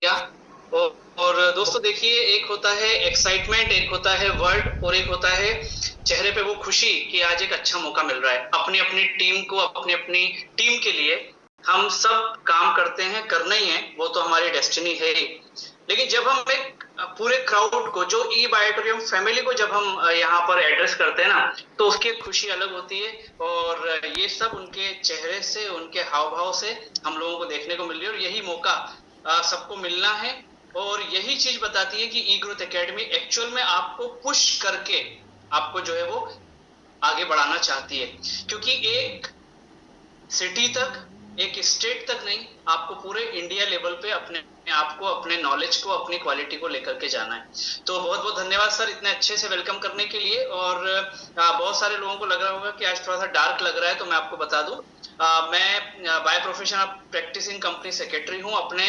क्या और दोस्तों देखिए, एक होता है एक्साइटमेंट, एक होता है वर्ड और एक होता है चेहरे पे वो खुशी कि आज एक अच्छा मौका मिल रहा है अपनी अपनी टीम को, अपनी अपनी टीम के लिए। हम सब काम करते हैं, करना ही है, वो तो हमारी डेस्टिनी है ही। लेकिन जब हम एक पूरे क्राउड को, जो ई बायोटोरियम फैमिली को जब हम यहाँ पर एड्रेस करते हैं ना, तो उसकी एक खुशी अलग होती है। और ये सब उनके चेहरे से, उनके हाव भाव से हम लोगों को देखने को मिल रही है। और यही मौका सबको मिलना है। और यही चीज बताती है कि ई ग्रोथ एकेडमी एक्चुअल में आपको पुश करके आपको जो है वो आगे बढ़ाना चाहती है। क्योंकि एक सिटी तक, एक स्टेट तक नहीं, आपको पूरे इंडिया लेवल पे अपने आप को, अपने नॉलेज को, अपनी क्वालिटी को लेकर के जाना है। तो बहुत बहुत धन्यवाद सर, इतने अच्छे से वेलकम करने के लिए। और बहुत सारे लोगों को लग रहा होगा कि आज थोड़ा सा डार्क लग रहा है, तो मैं आपको बता दूं, मैं by profession practising company secretary हूं। अपने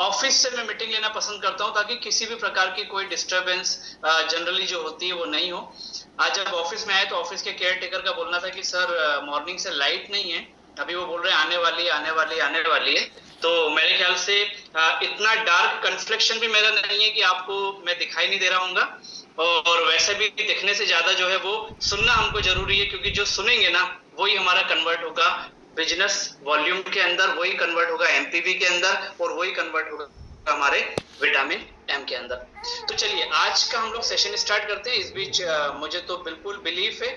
ऑफिस से मैं मीटिंग लेना पसंद करता हूं ताकि किसी भी प्रकार की कोई डिस्टरबेंस जनरली जो होती है वो नहीं हो। आज जब ऑफिस में आए तो ऑफिस के केयर टेकर का बोलना था कि सर मॉर्निंग से लाइट नहीं है, अभी वो बोल रहे हैं आने वाली है, आने वाली है, आने वाली है। तो मेरे ख्याल से इतना डार्क कंफ्लेक्शन भी मेरा नहीं है कि आपको मैं दिखाई नहीं दे रहा हूँ। और वैसे भी दिखने से ज्यादा जो है वो सुनना हमको जरूरी है, क्योंकि जो सुनेंगे ना वही हमारा कन्वर्ट होगा बिजनेस वॉल्यूम के अंदर, वही कन्वर्ट होगा एमपीवी के अंदर, और वही कन्वर्ट होगा हमारे विटामिन एम के अंदर। तो चलिए आज का हम लोग सेशन स्टार्ट करते हैं। इस बीच मुझे तो बिल्कुल बिलीफ है,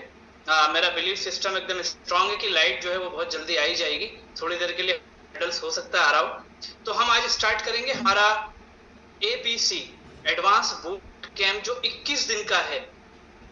मेरा बिलीफ सिस्टम एकदम स्ट्रांग है कि लाइट जो है वो बहुत जल्दी आई जाएगी। थोड़ी देर के लिए हर्डल्स हो सकता है आ रहा हो। तो हम आज स्टार्ट करेंगे हमारा एबीसी एडवांस बूट कैंप, जो 21 दिन का है।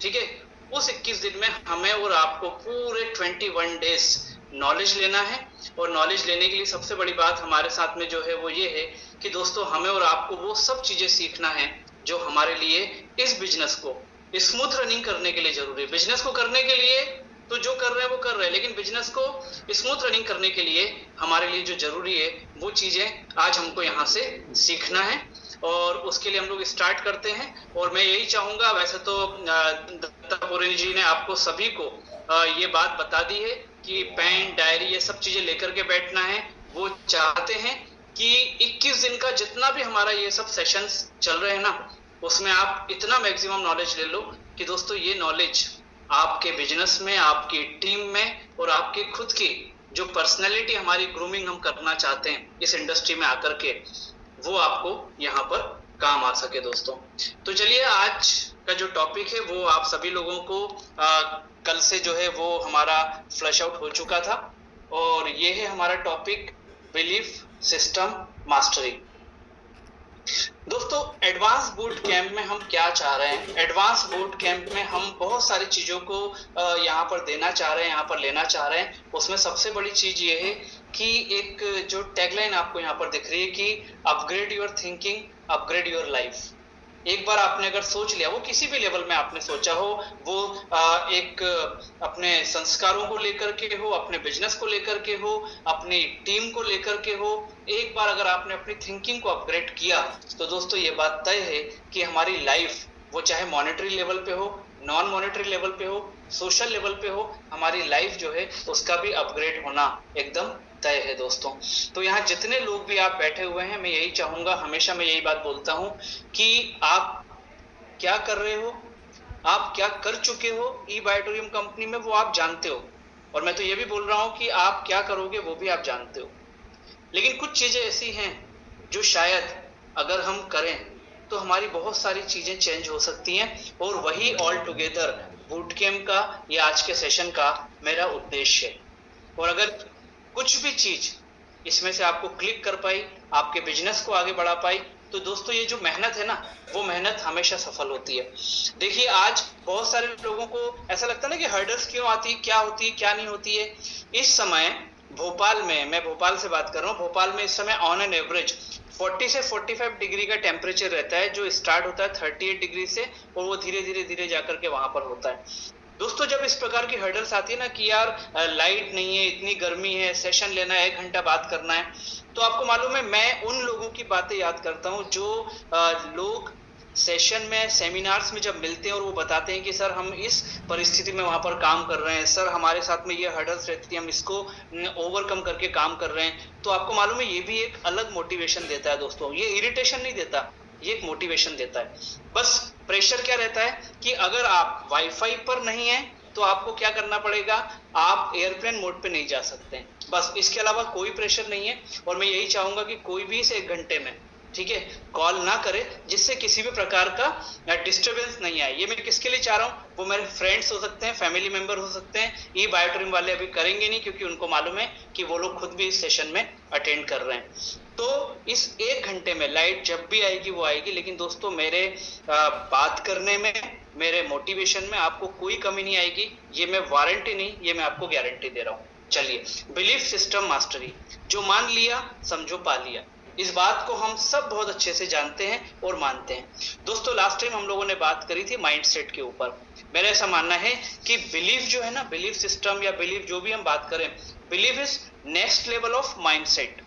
ठीक है, उस 21 दिन में हमें और आपको पूरे 21 डेज नॉलेज लेना है। और नॉलेज लेने के लिए सबसे बड़ी बात हमारे साथ में जो है वो ये है कि दोस्तों हमें और आपको वो सब चीजें सीखना है जो हमारे लिए इस बिजनेस को स्मूथ रनिंग करने के लिए जरूरी है। बिजनेस को करने के लिए तो जो कर रहे हैं वो कर रहे हैं, लेकिन बिजनेस को स्मूथ रनिंग करने के लिए हमारे लिए जो जरूरी है वो चीजें आज हमको यहाँ से सीखना है। और उसके लिए हम लोग स्टार्ट करते हैं। और मैं यही चाहूंगा, वैसे तो दत्तापुरी जी ने आपको सभी को ये बात बता दी है कि पेन डायरी ये सब चीजें लेकर के बैठना है। वो चाहते हैं कि 21 दिन का जितना भी हमारा ये सब सेशंस चल रहे हैं ना, उसमें आप इतना मैक्सिमम नॉलेज ले लो कि दोस्तों ये नॉलेज आपके बिजनेस में, आपकी टीम में, और आपकी खुद की जो पर्सनैलिटी हमारी ग्रूमिंग हम करना चाहते हैं इस इंडस्ट्री में आकर के, वो आपको यहाँ पर काम आ सके दोस्तों। तो चलिए आज का जो टॉपिक है वो आप सभी लोगों को कल से जो है वो हमारा फ्लैश आउट हो चुका था। और ये है हमारा टॉपिक, बिलीफ सिस्टम मास्टरी। दोस्तों एडवांस बूट कैंप में हम क्या चाह रहे हैं? एडवांस बूट कैंप में हम बहुत सारी चीजों को यहाँ पर देना चाह रहे हैं, यहाँ पर लेना चाह रहे हैं। उसमें सबसे बड़ी चीज ये है कि एक जो टैगलाइन आपको यहाँ पर दिख रही है कि upgrade your thinking, upgrade your life. एक बार आपने अगर सोच लिया, वो किसी भी लेवल में आपने सोचा हो, वो एक अपने संस्कारों को लेकर के हो, अपने बिजनेस को लेकर के हो, अपनी टीम को लेकर के हो, एक बार अगर आपने अपनी थिंकिंग को अपग्रेड किया तो दोस्तों ये बात तय है कि हमारी लाइफ, वो चाहे मॉनेटरी लेवल पे हो, नॉन मॉनेटरी लेवल पे हो, सोशल लेवल पे हो, हमारी लाइफ जो है उसका भी अपग्रेड होना एकदम तय है दोस्तों। तो यहाँ जितने लोग भी आप बैठे हुए हैं, मैं यही चाहूंगा, हमेशा मैं यही बात बोलता हूं कि आप क्या कर रहे हो, आप क्या कर चुके हो ई बायोटोरियम कंपनी में, वो आप जानते हो। और मैं तो ये भी बोल रहा हूं कि आप क्या करोगे वो भी आप जानते हो। लेकिन कुछ चीजें ऐसी हैं जो शायद अगर हम करें तो हमारी बहुत सारी चीजें चेंज हो सकती हैं। और वही ऑल टुगेदर बूट कैंप का, ये आज के सेशन का मेरा उद्देश्य है। और अगर कुछ भी चीज इसमें से आपको क्लिक कर पाई, आपके बिजनेस को आगे बढ़ा पाई, तो दोस्तों ये जो मेहनत है ना, वो मेहनत हमेशा सफल होती है। देखिए आज बहुत सारे लोगों को ऐसा लगता है ना कि हर्डल्स क्यों आती है, क्या होती है, क्या नहीं होती है। इस समय भोपाल में, मैं भोपाल से बात कर रहा हूँ, भोपाल में इस समय ऑन एन एवरेज 40 से 45 डिग्री का टेम्परेचर रहता है, जो स्टार्ट होता है 38 डिग्री से, और वो धीरे धीरे धीरे जाकर के वहां पर होता है। दोस्तों जब इस प्रकार की हर्डल्स आती है ना कि यार लाइट नहीं है, इतनी गर्मी है, सेशन लेना है, 1 घंटा बात करना है, तो आपको मालूम है मैं उन लोगों की बातें याद करता हूं जो लोग सेशन में, सेमिनार्स में जब मिलते हैं और वो बताते हैं कि सर हम इस परिस्थिति में वहां पर काम कर रहे हैं, सर हमारे साथ में ये हर्डल्स रहती है, हम इसको ओवरकम करके काम कर रहे हैं, तो आपको मालूम है ये भी एक अलग मोटिवेशन देता है दोस्तों। ये इरिटेशन नहीं देता, ये एक मोटिवेशन देता है। बस प्रेशर क्या रहता है कि अगर आप वाईफाई पर नहीं है तो आपको क्या करना पड़ेगा, आप एयरप्लेन मोड पे नहीं जा सकते हैं, बस इसके अलावा कोई प्रेशर नहीं है। और मैं यही चाहूंगा कि कोई भी इस 1 घंटे में, ठीक है, कॉल ना करे जिससे किसी भी प्रकार का डिस्टरबेंस नहीं आए। ये मैं किसके लिए चाह रहा हूँ, वो मेरे फ्रेंड्स हो सकते हैं, फैमिली मेंबर हो सकते हैं। ई बायोट्रिम वाले अभी करेंगे नहीं क्योंकि उनको मालूम है कि वो लोग खुद भी इस सेशन में अटेंड कर रहे हैं। तो इस 1 घंटे में लाइट जब भी आएगी वो आएगी, लेकिन दोस्तों मेरे बात करने में, मेरे मोटिवेशन में आपको कोई कमी नहीं आएगी। ये मैं वारंटी नहीं, ये मैं आपको गारंटी दे रहा हूँ। चलिए, बिलीफ सिस्टम मास्टरी, जो मान लिया समझो पा लिया, इस बात को हम सब बहुत अच्छे से जानते हैं और मानते हैं। दोस्तों लास्ट टाइम हम लोगों ने बात करी थी माइंडसेट के ऊपर। मेरा ऐसा मानना है कि बिलीफ जो है ना, बिलीफ सिस्टम या बिलीफ जो भी हम बात करें, belief is next level of mindset.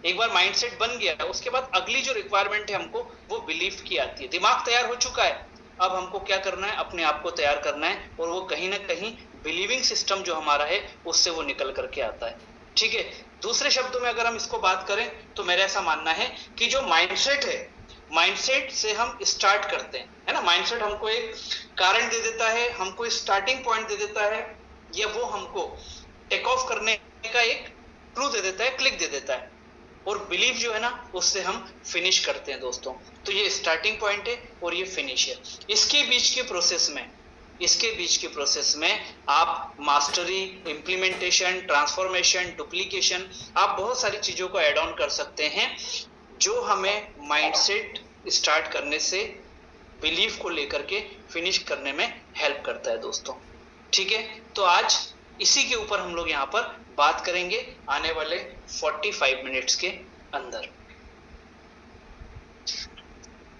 एक बार माइंडसेट बन गया उसके बाद अगली जो रिक्वायरमेंट है हमको वो बिलीफ की आती है। दिमाग तैयार हो चुका है, अब हमको क्या करना है, अपने आप को तैयार करना है, और वो कहीं ना कहीं बिलीविंग सिस्टम जो हमारा है उससे वो निकल करके आता है। ठीक है, दूसरे शब्दों में अगर हम इसको बात करें तो मेरा ऐसा मानना है कि जो माइंडसेट है, माइंडसेट से हम स्टार्ट करते हैं, है ना। माइंडसेट हमको एक कारण दे देता है, हमको स्टार्टिंग पॉइंट दे देता है, या वो हमको टेक ऑफ करने का एक क्लू दे देता है, क्लिक दे देता है। और बिलीफ जो है ना, उससे हम फिनिश करते हैं दोस्तों। तो ये स्टार्टिंग पॉइंट है और ये फिनिश है। इसके बीच के प्रोसेस में आप मास्टरी, इंप्लीमेंटेशन, ट्रांसफॉर्मेशन, डुप्लीकेशन, आप बहुत सारी चीजों को ऐड ऑन कर सकते हैं जो हमें माइंडसेट स्टार्ट करने से बिलीफ को लेकर के फिनिश करने में हेल्प करता है दोस्तों। ठीक है, तो आज इसी के ऊपर हम लोग यहाँ पर बात करेंगे आने वाले 45 मिनट्स के अंदर।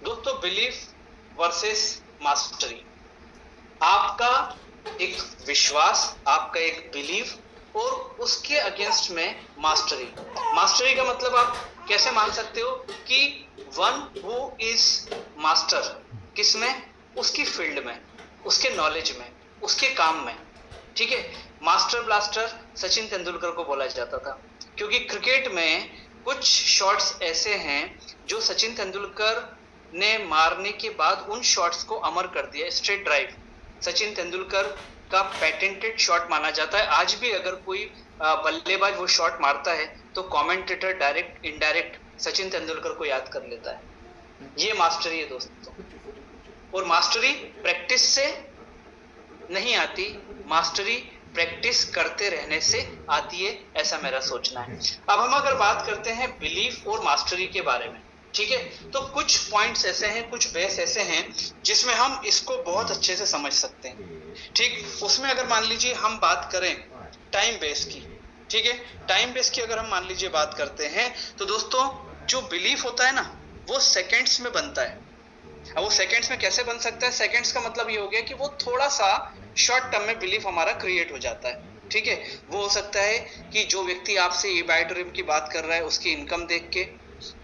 दोस्तों, बिलीफ वर्सेस मास्टरी, आपका एक विश्वास, आपका एक बिलीफ और उसके अगेंस्ट में मास्टरी। मास्टरी का मतलब आप कैसे मान सकते हो कि वन हु इज मास्टर, किसमें, उसकी फील्ड में, उसके नॉलेज में, उसके काम में। ठीक है, मास्टर ब्लास्टर सचिन तेंदुलकर को बोला जाता था, क्योंकि क्रिकेट में कुछ शॉट्स ऐसे हैं जो सचिन तेंदुलकर ने मारने के बाद उन शॉट्स को अमर कर दिया। स्ट्रेट ड्राइव सचिन तेंदुलकर का पेटेंटेड शॉट माना जाता है। आज भी अगर कोई बल्लेबाज वो शॉट मारता है तो commentator direct indirect Sachin Tendulkar को याद कर लेता है। ये मास्टरी है दोस्तों, और मास्टरी प्रैक्टिस से नहीं आती, मास्टरी प्रैक्टिस करते रहने से आती है, ऐसा मेरा सोचना है। अब हम अगर बात करते हैं बिलीफ और मास्टरी के बारे में, ठीक है, तो कुछ पॉइंट्स ऐसे हैं, कुछ बेस ऐसे हैं जिसमें हम इसको बहुत अच्छे से समझ सकते हैं। ठीक, उसमें अगर मान लीजिए हम बात करें टाइम बेस की, ठीक है, टाइम बेस की अगर हम मान लीजिए बात करते हैं तो दोस्तों जो बिलीफ होता है ना वो सेकेंड्स में बनता है। अब वो सेकेंड्स में कैसे बन सकता है, सेकेंड्स का मतलब ये हो गया कि वो थोड़ा सा शॉर्ट टर्म में बिलीफ हमारा क्रिएट हो जाता है। ठीक है, वो हो सकता है कि जो व्यक्ति आपसे ई बायोड्रीम की बात कर रहा है उसकी इनकम देख के,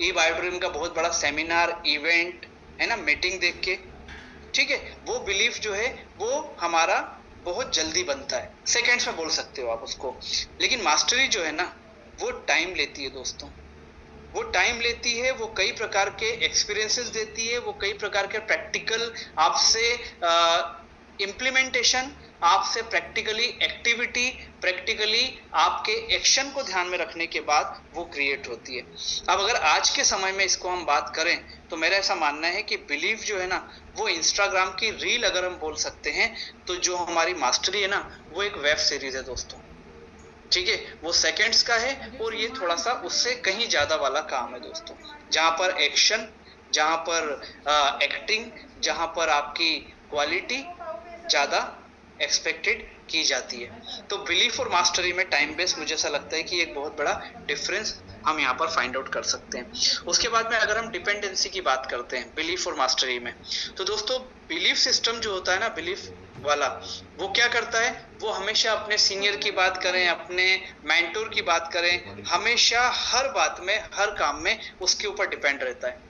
ई बायोड्रीम का बहुत बड़ा सेमिनार, इवेंट है ना, मीटिंग देख के, ठीक है, वो बिलीफ जो है वो हमारा बहुत जल्दी बनता है, सेकेंड्स में बोल सकते हो आप उसको। लेकिन मास्टरी जो है ना वो टाइम लेती है दोस्तों, वो टाइम लेती है, वो कई प्रकार के एक्सपीरियंसेस देती है, वो कई प्रकार के प्रैक्टिकल आपसे इम्प्लीमेंटेशन, आपसे प्रैक्टिकली एक्टिविटी, प्रैक्टिकली आपके एक्शन को ध्यान में रखने के बाद वो क्रिएट होती है। अब अगर आज के समय में इसको हम बात करें तो मेरा ऐसा मानना है कि बिलीफ जो है ना वो इंस्टाग्राम की रील अगर हम बोल सकते हैं, तो जो हमारी मास्टरी है ना वो एक वेब सीरीज है दोस्तों। ठीक है, वो सेकंड्स का है और ये थोड़ा सा उससे कहीं ज्यादा वाला काम है दोस्तों, जहां पर एक्शन, जहां पर एक्टिंग, जहां पर आपकी क्वालिटी ज्यादा एक्सपेक्टेड की जाती है। तो बिलीफ और मास्टरी में टाइम बेस मुझे ऐसा लगता है कि एक बहुत बड़ा डिफरेंस हम यहाँ पर फाइंड आउट कर सकते हैं। उसके बाद में अगर हम डिपेंडेंसी की बात करते हैं बिलीफ और मास्टरी में, तो दोस्तों बिलीफ सिस्टम जो होता है ना, बिलीफ वाला, वो क्या करता है, वो हमेशा अपने सीनियर की बात करें, अपने मेंटोर की बात करें, हमेशा हर बात में, हर काम में उसके ऊपर डिपेंड रहता है।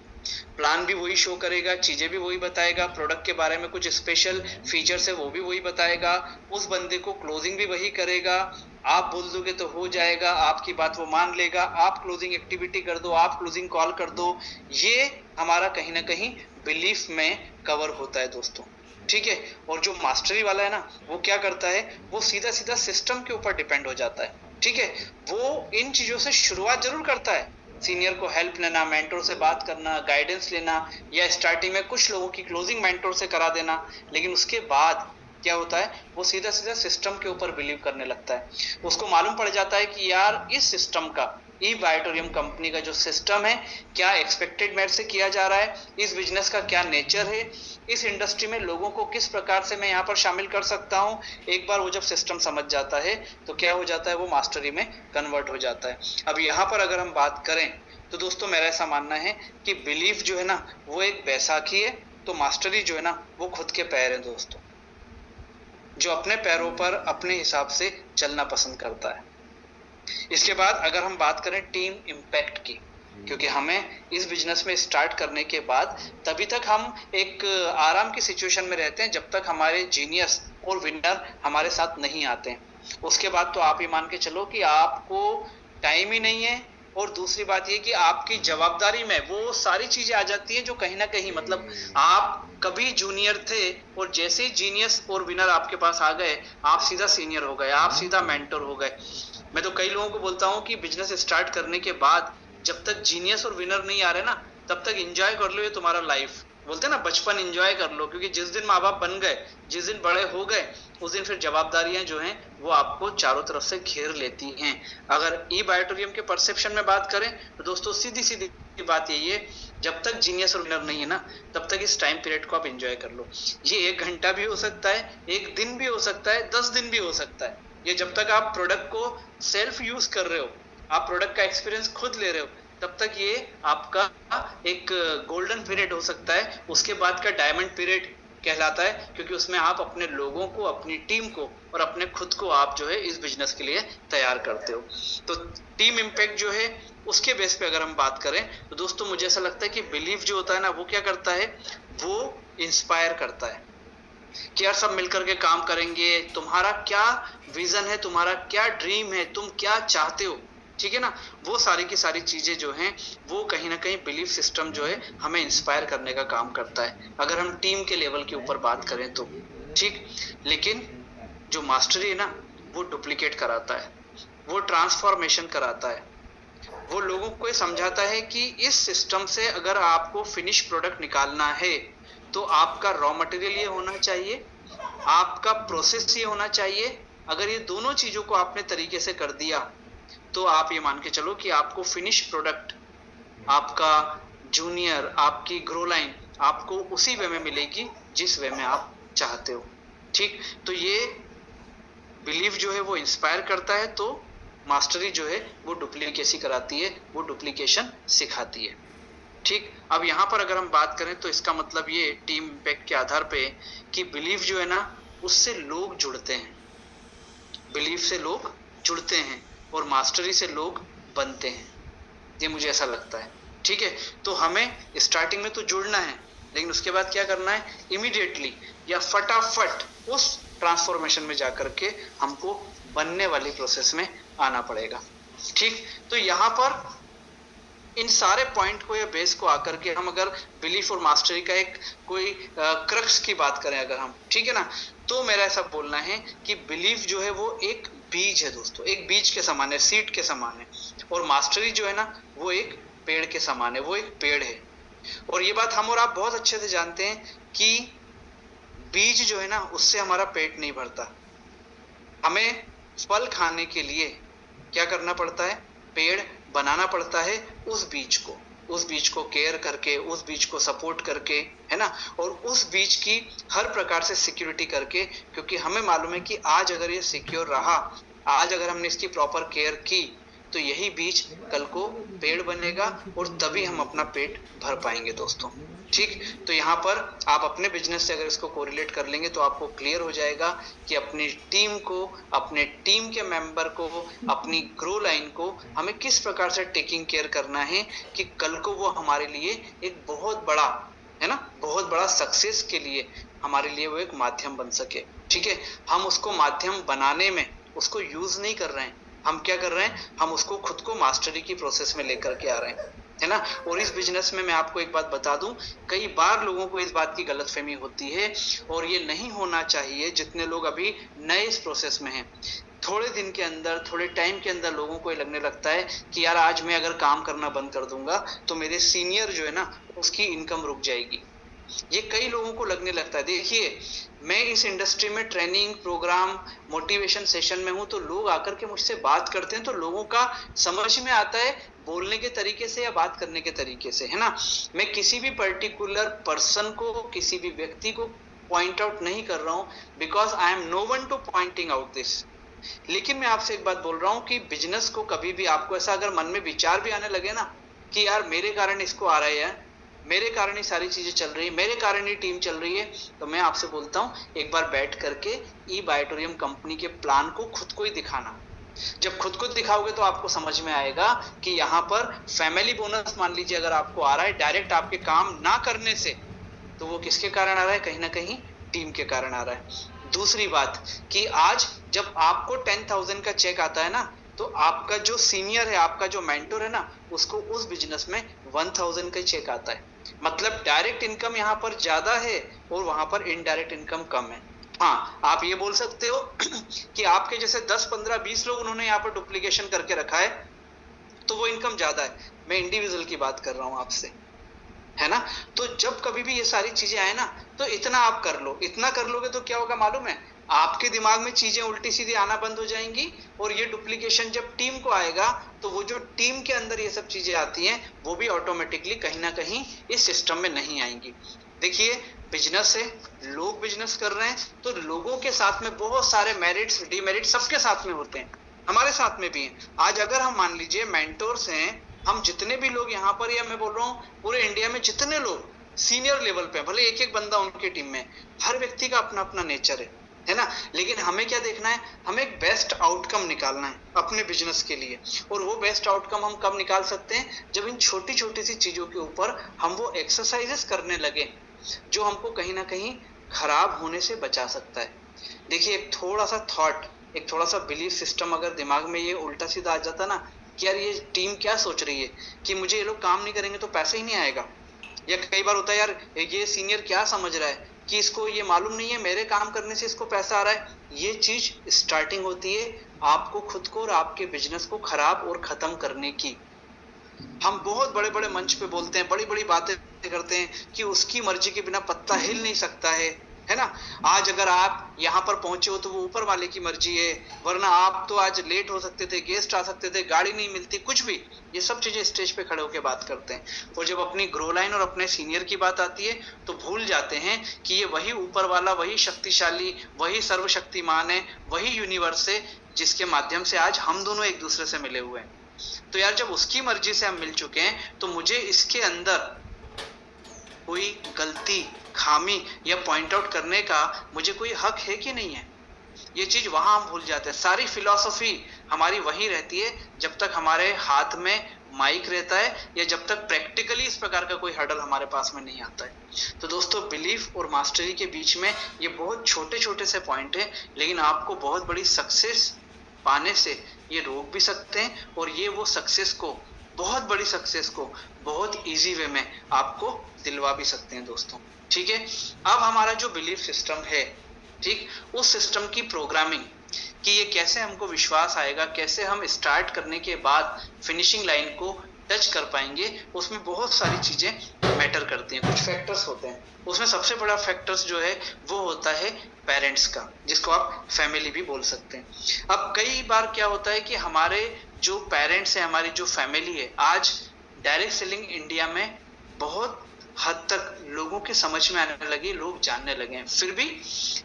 प्लान भी वही शो करेगा, चीजें भी वही बताएगा, प्रोडक्ट के बारे में कुछ स्पेशल फीचर्स है वो भी वही बताएगा, उस बंदे को क्लोजिंग भी वही करेगा। आप बोल दोगे तो हो जाएगा, आपकी बात वो मान लेगा, आप क्लोजिंग एक्टिविटी कर दो, आप क्लोजिंग कॉल कर दो। ये हमारा कहीं ना कहीं बिलीफ में कवर होता है दोस्तों, ठीक है। और जो मास्टरी वाला है ना, वो क्या करता है, वो सीधा सीधा सिस्टम के ऊपर डिपेंड हो जाता है, ठीक है। वो इन चीजों से शुरुआत जरूर करता है, सीनियर को हेल्प लेना, मेंटोर से बात करना, गाइडेंस लेना, या स्टार्टिंग में कुछ लोगों की क्लोजिंग मेंटोर से करा देना, लेकिन उसके बाद क्या होता है, वो सीधा सीधा सिस्टम के ऊपर बिलीव करने लगता है। उसको मालूम पड़ जाता है कि यार इस सिस्टम का, ई बायोटोरियम कंपनी का जो सिस्टम है, क्या एक्सपेक्टेड मेरिट से किया जा रहा है, इस बिजनेस का क्या नेचर है, इस इंडस्ट्री में लोगों को किस प्रकार से मैं यहाँ पर शामिल कर सकता हूँ। एक बार वो जब सिस्टम समझ जाता है तो क्या हो जाता है, वो मास्टरी में कन्वर्ट हो जाता है। अब यहाँ पर अगर हम बात करें तो दोस्तों मेरा ऐसा मानना है कि बिलीफ जो है ना, वो एक बैसाखी है, तो मास्टरी जो है ना, वो खुद के पैर है दोस्तों, जो अपने पैरों पर अपने हिसाब से चलना पसंद करता है। इसके बाद अगर हम बात करें टीम इम्पैक्ट की, क्योंकि हमें इस बिजनेस में स्टार्ट करने के बाद तभी तक हम एक आराम की सिचुएशन में रहते हैं जब तक हमारे जीनियस और विनर हमारे साथ नहीं आते हैं। उसके बाद तो आप ये मान के चलो कि आपको टाइम ही नहीं है, और दूसरी बात ये कि आपकी जवाबदारी में वो सारी चीजें आ जाती हैं जो कहीं ना कहीं, मतलब आप कभी जूनियर थे और जैसे ही जीनियस और विनर आपके पास आ गए, आप सीधा सीनियर हो गए, आप सीधा मेंटर हो गए। मैं तो कई लोगों को बोलता हूँ कि बिजनेस स्टार्ट करने के बाद जब तक जीनियस और विनर नहीं आ रहे ना, तब तक एंजॉय कर लो ये तुम्हारा लाइफ। बोलते हैं ना, बचपन एंजॉय कर लो, क्योंकि जिस दिन माँ बाप बन गए, जिस दिन बड़े हो गए, उस दिन फिर जवाबदारियां जो हैं वो आपको चारों तरफ से घेर लेती हैं। अगर ई बायोटोरियम के परसेप्शन में बात करें तो दोस्तों सीधी सीधी बात यही है, जब तक जीनियस और विनर नहीं है ना, तब तक इस टाइम पीरियड को आप एंजॉय कर लो। ये 1 घंटा भी हो सकता है, 1 दिन भी हो सकता है, 10 दिन भी हो सकता है। ये जब तक आप प्रोडक्ट को सेल्फ यूज कर रहे हो, आप प्रोडक्ट का एक्सपीरियंस खुद ले रहे हो, तब तक ये आपका एक गोल्डन पीरियड हो सकता है। उसके बाद का डायमंड पीरियड कहलाता है, क्योंकि उसमें आप अपने लोगों को, अपनी टीम को और अपने खुद को आप जो है इस बिजनेस के लिए तैयार करते हो। तो टीम इम्पैक्ट जो है उसके बेस पे अगर हम बात करें तो दोस्तों मुझे ऐसा लगता है कि बिलीव जो होता है ना, वो क्या करता है, वो इंस्पायर करता है कि यार सब मिलकर के काम करेंगे, तुम्हारा क्या विजन है, तुम्हारा क्या ड्रीम है, तुम क्या चाहते हो, ठीक है ना। वो सारी की सारी चीजें जो हैं वो कहीं ना कहीं बिलीफ सिस्टम जो है हमें इंस्पायर करने का काम करता है, अगर हम टीम के लेवल के ऊपर बात करें तो, ठीक। लेकिन जो मास्टरी है ना, वो डुप्लीकेट कराता है, वो ट्रांसफॉर्मेशन कराता है, वो लोगों को समझाता है कि इस सिस्टम से अगर आपको फिनिश प्रोडक्ट निकालना है तो आपका रॉ मटेरियल ये होना चाहिए, आपका प्रोसेस ये होना चाहिए। अगर ये दोनों चीजों को आपने तरीके से कर दिया तो आप ये मान के चलो कि आपको फिनिश प्रोडक्ट, आपका जूनियर, आपकी ग्रो लाइन आपको उसी वे में मिलेगी जिस वे में आप चाहते हो, ठीक। तो ये बिलीफ जो है वो इंस्पायर करता है, तो मास्टरी जो है वो डुप्लीकेसी कराती है, वो डुप्लीकेशन सिखाती है, ठीक। अब यहाँ पर अगर हम बात करें तो इसका मतलब ये टीम इम्पैक्ट के आधार पे कि बिलीफ जो है ना, उससे लोग जुड़ते हैं, बिलीफ से लोग जुड़ते हैं और मास्टरी से लोग बनते हैं, ये मुझे ऐसा लगता है, ठीक है। तो हमें स्टार्टिंग में तो जुड़ना है, लेकिन उसके बाद क्या करना है, इमीडिएटली या फटाफट उस ट्रांसफॉर्मेशन में जाकर के हमको बनने वाली प्रोसेस में आना पड़ेगा, ठीक। तो यहाँ पर इन सारे पॉइंट को या बेस को आकर के हम अगर बिलीफ और मास्टरी का एक कोई क्रक्स की बात करें अगर हम, ठीक है ना, तो मेरा ऐसा बोलना है कि बिलीफ जो है वो एक बीज है दोस्तों, एक बीज के समान है, सीड के समान है, और मास्टरी जो है ना वो एक पेड़ के समान है, वो एक पेड़ है। और ये बात हम और आप बहुत अच्छे से जानते हैं कि बीज जो है ना उससे हमारा पेट नहीं भरता, हमें फल खाने के लिए क्या करना पड़ता है, पेड़ बनाना पड़ता है, उस बीज को केयर करके, उस बीज को सपोर्ट करके, है ना, और उस बीज की हर प्रकार से सिक्योरिटी करके, क्योंकि हमें मालूम है कि आज अगर ये सिक्योर रहा, आज अगर हमने इसकी प्रॉपर केयर की, तो यही बीज कल को पेड़ बनेगा और तभी हम अपना पेट भर पाएंगे दोस्तों। ठीक, तो यहाँ पर आप अपने बिजनेस से अगर इसको कोरिलेट कर लेंगे तो आपको क्लियर हो जाएगा कि अपनी टीम को, अपने टीम के मेंबर को, अपनी ग्रो लाइन को हमें किस प्रकार से टेकिंग केयर करना है कि कल को वो हमारे लिए एक बहुत बड़ा, है ना, बहुत बड़ा सक्सेस के लिए हमारे लिए वो एक माध्यम बन सके। ठीक है, हम उसको माध्यम बनाने में उसको यूज नहीं कर रहे हैं, हम क्या कर रहे हैं, हम उसको खुद को मास्टरी की प्रोसेस में लेकर के आ रहे हैं, है ना। और इस बिजनेस में मैं आपको एक बात बता दूं, कई बार लोगों को इस बात की गलतफहमी होती है और ये नहीं होना चाहिए। जितने लोग अभी नए इस प्रोसेस में हैं, थोड़े दिन के अंदर, थोड़े टाइम के अंदर लोगों को ये लगने लगता है कि यार आज मैं अगर काम करना बंद कर दूंगा तो मेरे सीनियर जो है ना उसकी इनकम रुक जाएगी। ये कई लोगों को लगने लगता है। देखिए, मैं इस इंडस्ट्री में ट्रेनिंग प्रोग्राम, मोटिवेशन सेशन में हूं, तो लोग आकर के मुझसे बात करते हैं तो लोगों का समझ में आता है बोलने के तरीके से या बात करने के तरीके से, है ना। मैं किसी भी पर्टिकुलर पर्सन को, किसी भी व्यक्ति को पॉइंट आउट नहीं कर रहा हूं, because I am no one to pointing out this. लेकिन मैं आपसे एक बात बोल रहा हूं कि बिजनेस को कभी भी आपको ऐसा अगर मन में विचार भी आने लगे ना कि यार मेरे कारण इसको आ रहा है, मेरे कारण ही सारी चीजें चल रही है, मेरे कारण ही टीम चल रही है, तो मैं आपसे बोलता हूं एक बार बैठ करके ई बायोटोरियम कंपनी के प्लान को खुद को ही दिखाना। जब खुद को दिखाओगे तो आपको समझ में आएगा कि यहाँ पर फैमिली बोनस मान लीजिए अगर आपको आ रहा है डायरेक्ट आपके काम ना करने से, तो वो किसके कारण आ रहा है, कहीं ना कहीं टीम के कारण आ रहा है। दूसरी बात कि आज जब आपको 10,000 का चेक आता है ना, तो आपका जो सीनियर है, आपका जो मेंटर है ना, उसको उस बिजनेस में 1,000 का चेक आता है। मतलब डायरेक्ट इनकम यहाँ पर ज्यादा है और वहां पर इनडायरेक्ट इनकम कम है। हाँ, आप ये बोल सकते हो कि आपके जैसे 10, 15, 20 लोग उन्होंने यहाँ पर डुप्लीकेशन करके रखा है तो वो इनकम ज्यादा है। मैं इंडिविजुअल की बात कर रहा हूँ आपसे, है ना। तो जब कभी भी ये सारी चीजें आए ना, तो इतना आप कर लो, इतना कर लोगे तो क्या होगा मालूम है, आपके दिमाग में चीजें उल्टी सीधी आना बंद हो जाएंगी और ये डुप्लीकेशन जब टीम को आएगा तो वो जो टीम के अंदर ये सब चीजें आती हैं वो भी ऑटोमेटिकली कहीं ना कहीं इस सिस्टम में नहीं आएंगी। देखिए, बिजनेस है, लोग बिजनेस कर रहे हैं तो लोगों के साथ में बहुत सारे मेरिट्स, डिमेरिट्स सबके साथ में होते हैं, हमारे साथ में भी हैं। आज अगर हम मान लीजिए मेंटोर्स हैं, हम जितने भी लोग यहाँ पर, या मैं बोल रहा हूँ पूरे इंडिया में जितने लोग सीनियर लेवल पे, भले एक एक बंदा उनकी टीम में, हर व्यक्ति का अपना अपना नेचर है ना। लेकिन हमें क्या देखना है, हमें एक बेस्ट आउटकम निकालना है अपने बिजनेस के लिए। और वो बेस्ट आउटकम हम कब निकाल सकते हैं, जब इन छोटी छोटी सी चीजों के ऊपर हम वो एक्सरसाइजेस करने लगे जो हमको कहीं ना कहीं खराब होने से बचा सकता है। देखिए, एक थोड़ा सा थॉट, एक थोड़ा सा बिलीफ सिस्टम अगर दिमाग में ये उल्टा सीधा आ जाता ना कि यार ये टीम क्या सोच रही है कि मुझे ये लोग काम नहीं करेंगे तो पैसा ही नहीं आएगा, या कई बार होता है यार ये सीनियर क्या समझ रहा है कि इसको ये मालूम नहीं है मेरे काम करने से इसको पैसा आ रहा है। ये चीज स्टार्टिंग होती है आपको खुद को और आपके बिजनेस को खराब और खत्म करने की। हम बहुत बड़े बड़े मंच पे बोलते हैं, बड़ी बड़ी बातें करते हैं कि उसकी मर्जी के बिना पत्ता हिल नहीं सकता है ना। आज अगर आप यहाँ पर पहुंचे हो तो वो ऊपर वाले की मर्जी है, वरना आप तो आज लेट हो सकते थे, गेस्ट आ सकते थे, गाड़ी नहीं मिलती, कुछ भी, ये सब चीजें स्टेज पे खड़े होकर बात करते हैं। और जब अपनी ग्रो लाइन और अपने सीनियर की बात आती है तो भूल जाते हैं कि ये वही ऊपर वाला, वही शक्तिशाली, वही सर्वशक्तिमान है, वही यूनिवर्स है जिसके माध्यम से आज हम दोनों एक दूसरे से मिले हुए हैं। तो यार जब उसकी मर्जी से हम मिल चुके हैं तो मुझे इसके अंदर कोई गलती, खामी या पॉइंट आउट करने का मुझे कोई हक है कि नहीं है। ये चीज वहां हम भूल जाते हैं। सारी फिलॉसफी हमारी वही रहती है जब तक हमारे हाथ में माइक रहता है या जब तक प्रैक्टिकली इस प्रकार का कोई हर्डल हमारे पास में नहीं आता है। तो दोस्तों, बिलीफ और मास्टरी के बीच में ये बहुत छोटे छोटे से पॉइंट है, लेकिन आपको बहुत बड़ी सक्सेस पाने से ये रोक भी सकते हैं और ये वो सक्सेस को, बहुत बड़ी सक्सेस को बहुत इजी वे में आपको दिलवा भी सकते हैं दोस्तों। ठीक है, अब हमारा जो बिलीफ सिस्टम है, ठीक, उस सिस्टम की प्रोग्रामिंग कि ये कैसे हमको विश्वास आएगा, कैसे हम स्टार्ट करने के बाद फिनिशिंग लाइन को टच कर पाएंगे, उसमें बहुत सारी चीजें मैटर करती हैं, कुछ फैक्टर्स होते हैं। उसमें सबसे बड़ा फैक्टर्स जो है वो होता है पेरेंट्स का, जिसको आप फैमिली भी बोल सकते हैं। अब कई बार क्या होता है कि हमारे जो पेरेंट्स हैं, हमारी जो फैमिली है, आज डायरेक्ट सेलिंग इंडिया में बहुत हद तक लोगों के समझ में आने लगी, लोग जानने लगे हैं। फिर भी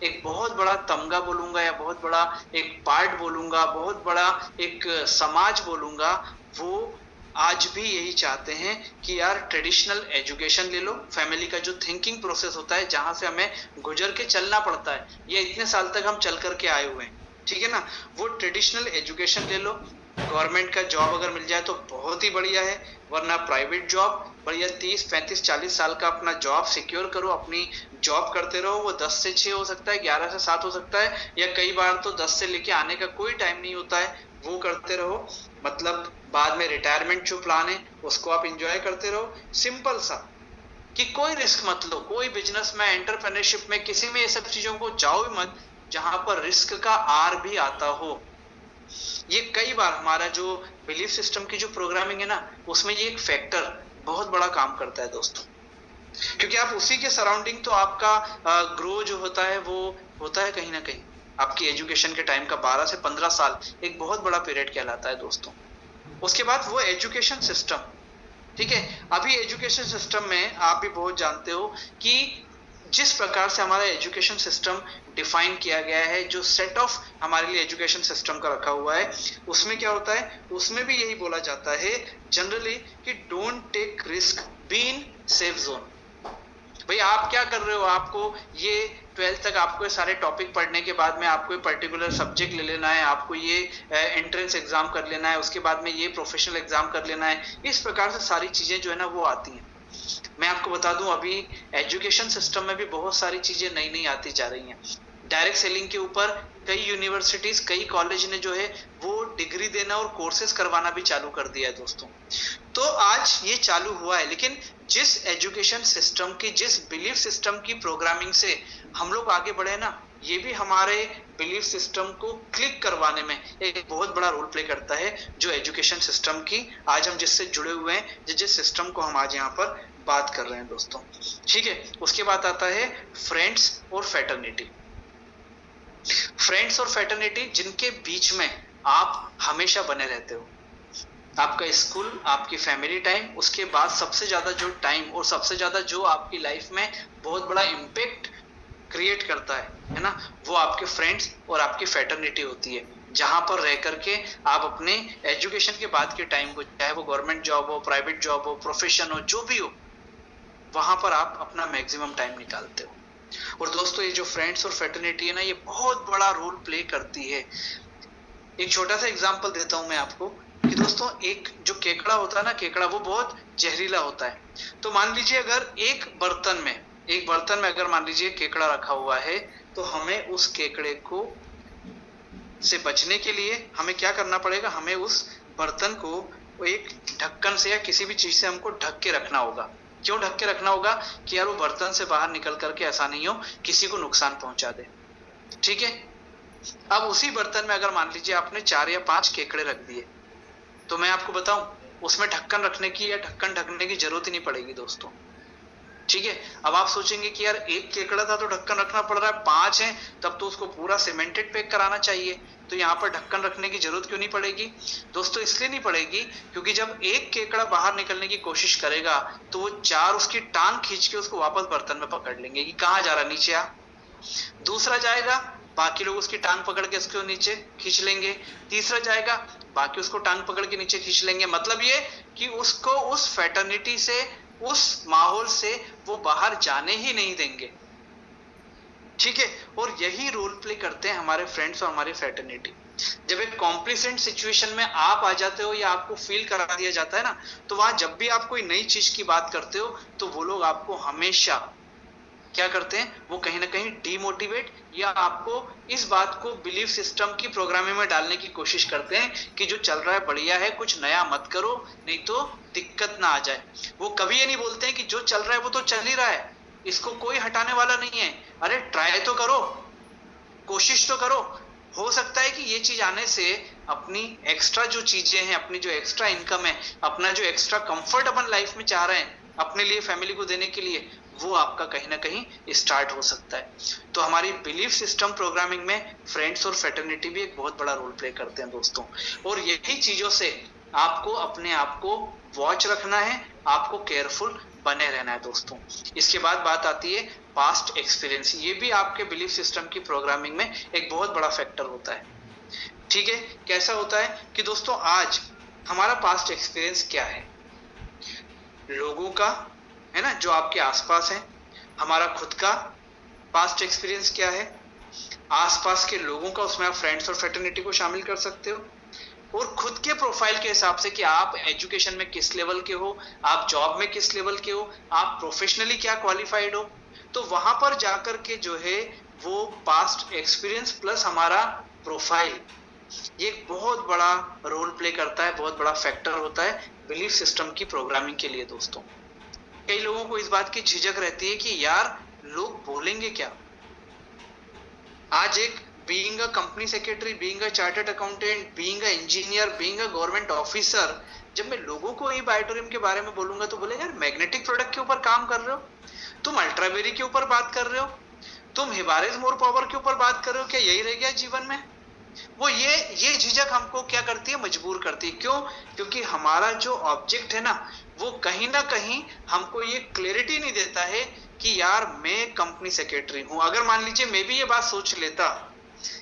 एक बहुत बड़ा तमगा बोलूंगा या बहुत बड़ा एक पार्ट बोलूंगा, बहुत बड़ा एक समाज बोलूंगा, वो आज भी यही चाहते हैं कि यार ट्रेडिशनल एजुकेशन ले लो। फैमिली का जो थिंकिंग प्रोसेस होता है, जहां से हमें गुजर के चलना पड़ता है, ये इतने साल तक हम चल करके आए हुए हैं, ठीक है ना, वो ट्रेडिशनल एजुकेशन ले लो। गवर्नमेंट का जॉब अगर मिल जाए तो बहुत ही बढ़िया है, वरना प्राइवेट जॉब बढ़िया 30 35 40 साल का अपना जॉब सिक्योर करो, अपनी जॉब करते रहो। वो 10 से 6 हो सकता है, 11 से 7 हो सकता है, या कई बार तो 10 से लेके आने का कोई टाइम नहीं होता है, वो करते रहो। मतलब बाद में रिटायरमेंट जो प्लान है उसको आप इंजॉय करते रहो। सिंपल सा कि कोई रिस्क मत लो, कोई बिजनेस में, एंटरप्रेन्योरशिप में, किसी में ये सब चीजों को जाओ ही मत जहां पर रिस्क का आर भी आता हो। ये कई बार हमारा जो बिलीफ सिस्टम की जो प्रोग्रामिंग है ना, उसमें ये एक फैक्टर बहुत बड़ा काम करता है दोस्तों, क्योंकि आप उसी के सराउंडिंग तो आपका ग्रो जो होता है वो होता है कहीं ना कहीं। आपकी एजुकेशन के टाइम का 12 से 15 साल एक बहुत बड़ा पीरियड कहलाता है दोस्तों। उसके बाद वो एजुकेशन सिस्टम, ठीक है, अभी एजुकेशन सिस्टम में आप भी बहुत जानते हो कि जिस प्रकार से हमारा एजुकेशन सिस्टम डिफाइन किया गया है, जो सेट ऑफ हमारे लिए एजुकेशन सिस्टम का रखा हुआ है, उसमें क्या होता है, उसमें भी यही बोला जाता है जनरली कि don't take risk, be in safe zone. भाई आप क्या कर रहे हो, आपको ये 12th तक आपको ये सारे टॉपिक पढ़ने के बाद में आपको ये पर्टिकुलर सब्जेक्ट ले लेना है, आपको ये एंट्रेंस एग्जाम कर लेना है, उसके बाद में ये प्रोफेशनल एग्जाम कर लेना है, इस प्रकार से सारी चीजें जो है ना वो आती हैं। मैं आपको बता दूं अभी एजुकेशन सिस्टम में भी बहुत सारी चीजें नई नई आती जा रही हैं। डायरेक्ट सेलिंग के ऊपर कई यूनिवर्सिटीज, कई कॉलेज ने जो है वो डिग्री देना और कोर्सेज करवाना भी चालू कर दिया है दोस्तों। तो आज ये चालू हुआ है, लेकिन जिस एजुकेशन सिस्टम की, जिस बिलीफ सिस्टम की प्रोग्रामिंग से हम लोग आगे बढ़े ना, ये भी हमारे बिलीफ सिस्टम को क्लिक करवाने में एक बहुत बड़ा रोल प्ले करता है। जो एजुकेशन सिस्टम की आज हम जिससे जुड़े हुए हैं, जिस सिस्टम को हम आज यहाँ पर बात कर रहे हैं दोस्तों, ठीक है। उसके बाद आता है फ्रेंड्स और फैटर्निटी। फ्रेंड्स और फैटर्निटी जिनके बीच में आप हमेशा बने रहते हो, आपका स्कूल, आपकी फैमिली टाइम, उसके बाद सबसे ज्यादा जो टाइम और सबसे ज्यादा जो आपकी लाइफ में बहुत बड़ा इम्पैक्ट क्रिएट करता है ना, वो आपके फ्रेंड्स और आपकी फैटर्निटी होती है, जहां पर रह करके आप अपने एजुकेशन के बाद के टाइम को, चाहे वो गवर्नमेंट जॉब हो, प्राइवेट जॉब हो, प्रोफेशन हो, जो भी हो, वहां पर आप अपना मैक्सिमम टाइम निकालते हो। और दोस्तों ये जो फ्रेंड्स और फैटर्निटी है ना, ये बहुत बड़ा रोल प्ले करती है। एक छोटा सा एग्जांपल देता हूं मैं आपको कि दोस्तों एक जो केकड़ा होता है ना, केकड़ा वो बहुत जहरीला होता है। तो मान लीजिए अगर एक बर्तन में अगर मान लीजिए केकड़ा रखा हुआ है, तो हमें उस केकड़े को से बचने के लिए हमें क्या करना पड़ेगा, हमें उस बर्तन को एक ढक्कन से या किसी भी चीज से हमको ढक के रखना होगा। क्यों ढक के रखना होगा कि यार वो बर्तन से बाहर निकल करके ऐसा नहीं हो किसी को नुकसान पहुंचा दे, ठीक है। अब उसी बर्तन में अगर मान लीजिए आपने 4 या 5 केकड़े रख दिए, तो मैं आपको बताऊं उसमें ढक्कन रखने की या ढक्कन ढकने की जरूरत ही नहीं पड़ेगी दोस्तों, ठीक है। अब आप सोचेंगे कि यार एक केकड़ा था तो ढक्कन रखना पड़ रहा है, 5 हैं तब तो उसको पूरा सीमेंटेड पैक कराना चाहिए, तो यहाँ पर ढक्कन रखने की जरूरत क्यों नहीं पड़ेगी दोस्तों? इसलिए नहीं पड़ेगी क्योंकि जब एक केकड़ा बाहर निकलने की कोशिश करेगा तो वो 4 उसकी टांग खींच के उसको वापस बर्तन में पकड़ लेंगे कि कहाँ जा रहा, नीचे आ। दूसरा जाएगा, बाकी लोग उसकी टांग पकड़ के उसको नीचे खींच लेंगे। तीसरा जाएगा, बाकी उसको टांग पकड़ के नीचे खींच लेंगे। मतलब ये कि उसको उस फैटर्निटी से, उस माहौल से वो बाहर जाने ही नहीं देंगे, ठीक है। और यही रोल प्ले करते हैं हमारे फ्रेंड्स और हमारी फैटर्निटी। जब एक कॉम्प्लिसेंट सिचुएशन में आप आ जाते हो या आपको फील करा दिया जाता है ना, तो वहां जब भी आप कोई नई चीज की बात करते हो तो वो लोग आपको हमेशा क्या करते हैं, वो कहीं ना कहीं डीमोटिवेट या आपको इस बात को बिलीफ सिस्टम की प्रोग्रामिंग में डालने की कोशिश करते हैं कि जो चल रहा है बढ़िया है, कुछ नया मत करो नहीं तो दिक्कत ना आ जाए। वो कभी ये नहीं बोलते हैं कि जो चल रहा है वो तो चल ही रहा है, इसको कोई हटाने वाला नहीं है, अरे ट्राई तो करो, कोशिश तो करो, हो सकता है कि ये चीज आने से अपनी एक्स्ट्रा जो चीजें हैं, अपनी जो एक्स्ट्रा इनकम है, अपना जो एक्स्ट्रा कंफर्ट अपन लाइफ में चाह रहे हैं अपने लिए, फैमिली को देने के लिए, वो आपका कहीं ना कहीं स्टार्ट हो सकता है। तो हमारी बिलीफ सिस्टम प्रोग्रामिंग में फ्रेंड्स और फैटर्निटी भी एक बहुत बड़ा रोल प्ले करते हैं दोस्तों। और यही चीजों से आपको अपने आप को वॉच रखना है, आपको केयरफुल बने रहना है दोस्तों। इसके बाद बात आती है पास्ट एक्सपीरियंस। ये भी आपके बिलीफ सिस्टम की प्रोग्रामिंग में एक बहुत बड़ा फैक्टर होता है। ठीक है, कैसा होता है कि दोस्तों आज हमारा पास्ट एक्सपीरियंस क्या है, लोगों का, है ना, जो आपके आसपास है, हमारा खुद का पास्ट एक्सपीरियंस क्या है, आसपास के लोगों का, उसमें आप फ्रेंड्स और फ्रेटर्निटी को शामिल कर सकते हो, और खुद के प्रोफाइल के हिसाब से कि आप एजुकेशन में किस लेवल के हो, आप जॉब में किस लेवल के हो, आप प्रोफेशनली क्या क्वालिफाइड हो। तो वहां पर जाकर के जो है वो पास्ट एक्सपीरियंस प्लस हमारा प्रोफाइल, ये एक बहुत बड़ा रोल प्ले करता है, बहुत बड़ा फैक्टर होता है बिलीफ सिस्टम की प्रोग्रामिंग के लिए दोस्तों। कई लोगों को इस बात की झिझक रहती है कि यार लोग बोलेंगे क्या। आज एक being a company secretary, being a chartered accountant, being a engineer, being a government officer, जब मैं लोगों को ये बायोटेरियम के बारे में बोलूंगा तो बोले यार मैग्नेटिक प्रोडक्ट के ऊपर काम कर रहे हो, तुम अल्ट्रावेरी के ऊपर बात कर रहे हो, तुम हिबारेज मोर पावर के ऊपर बात कर रहे हो, क्या यही रह गया जीवन में। वो ये झिझक हमको क्या करती है, मजबूर करती है। क्यों? क्योंकि हमारा जो ऑब्जेक्ट है ना, वो कहीं ना कहीं हमको ये क्लैरिटी नहीं देता है कि यार मैं कंपनी सेक्रेटरी हूं। अगर मान लीजिए मैं भी ये बात सोच लेता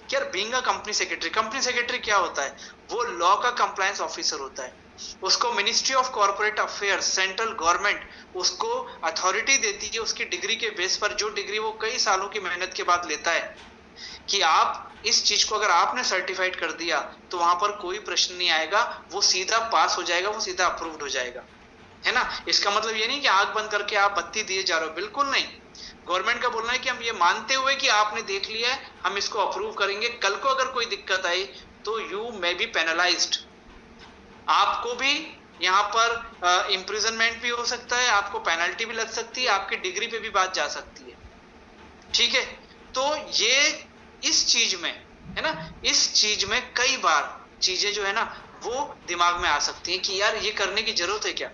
कि यार बीइंग अ कंपनी सेक्रेटरी क्या होता है, वो लॉ का कंप्लायंस ऑफिसर होता है, उसको ministry of corporate affairs, central government उसको अथॉरिटी देती है उसकी डिग्री के बेस पर, जो डिग्री वो कई सालों की मेहनत के बाद लेता है कि आप इस चीज को अगर आपने सर्टिफाइड कर दिया तो वहां पर कोई प्रश्न नहीं आएगा, वो सीधा पास हो जाएगा, वो सीधा अप्रूव्ड हो जाएगा, है ना। इसका मतलब ये नहीं कि आंख बंद करके आप बत्ती दिए जा रहे हो, बिल्कुल नहीं। गवर्नमेंट का बोलना है कि हम ये मानते हुए कि आपने देख लिया है, हम इसको अप्रूव करेंगे, कल को अगर कोई दिक्कत आई तो यू मे बी पेनलाइज्ड, आपको भी यहाँ पर इम्प्रिजनमेंट भी हो सकता है, आपको पेनल्टी भी लग सकती है, आपकी डिग्री पे भी बात जा सकती है। ठीक है, तो ये इस चीज में, है ना, इस चीज में कई बार चीजें जो है ना वो दिमाग में आ सकती हैं कि यार ये करने की जरूरत है क्या।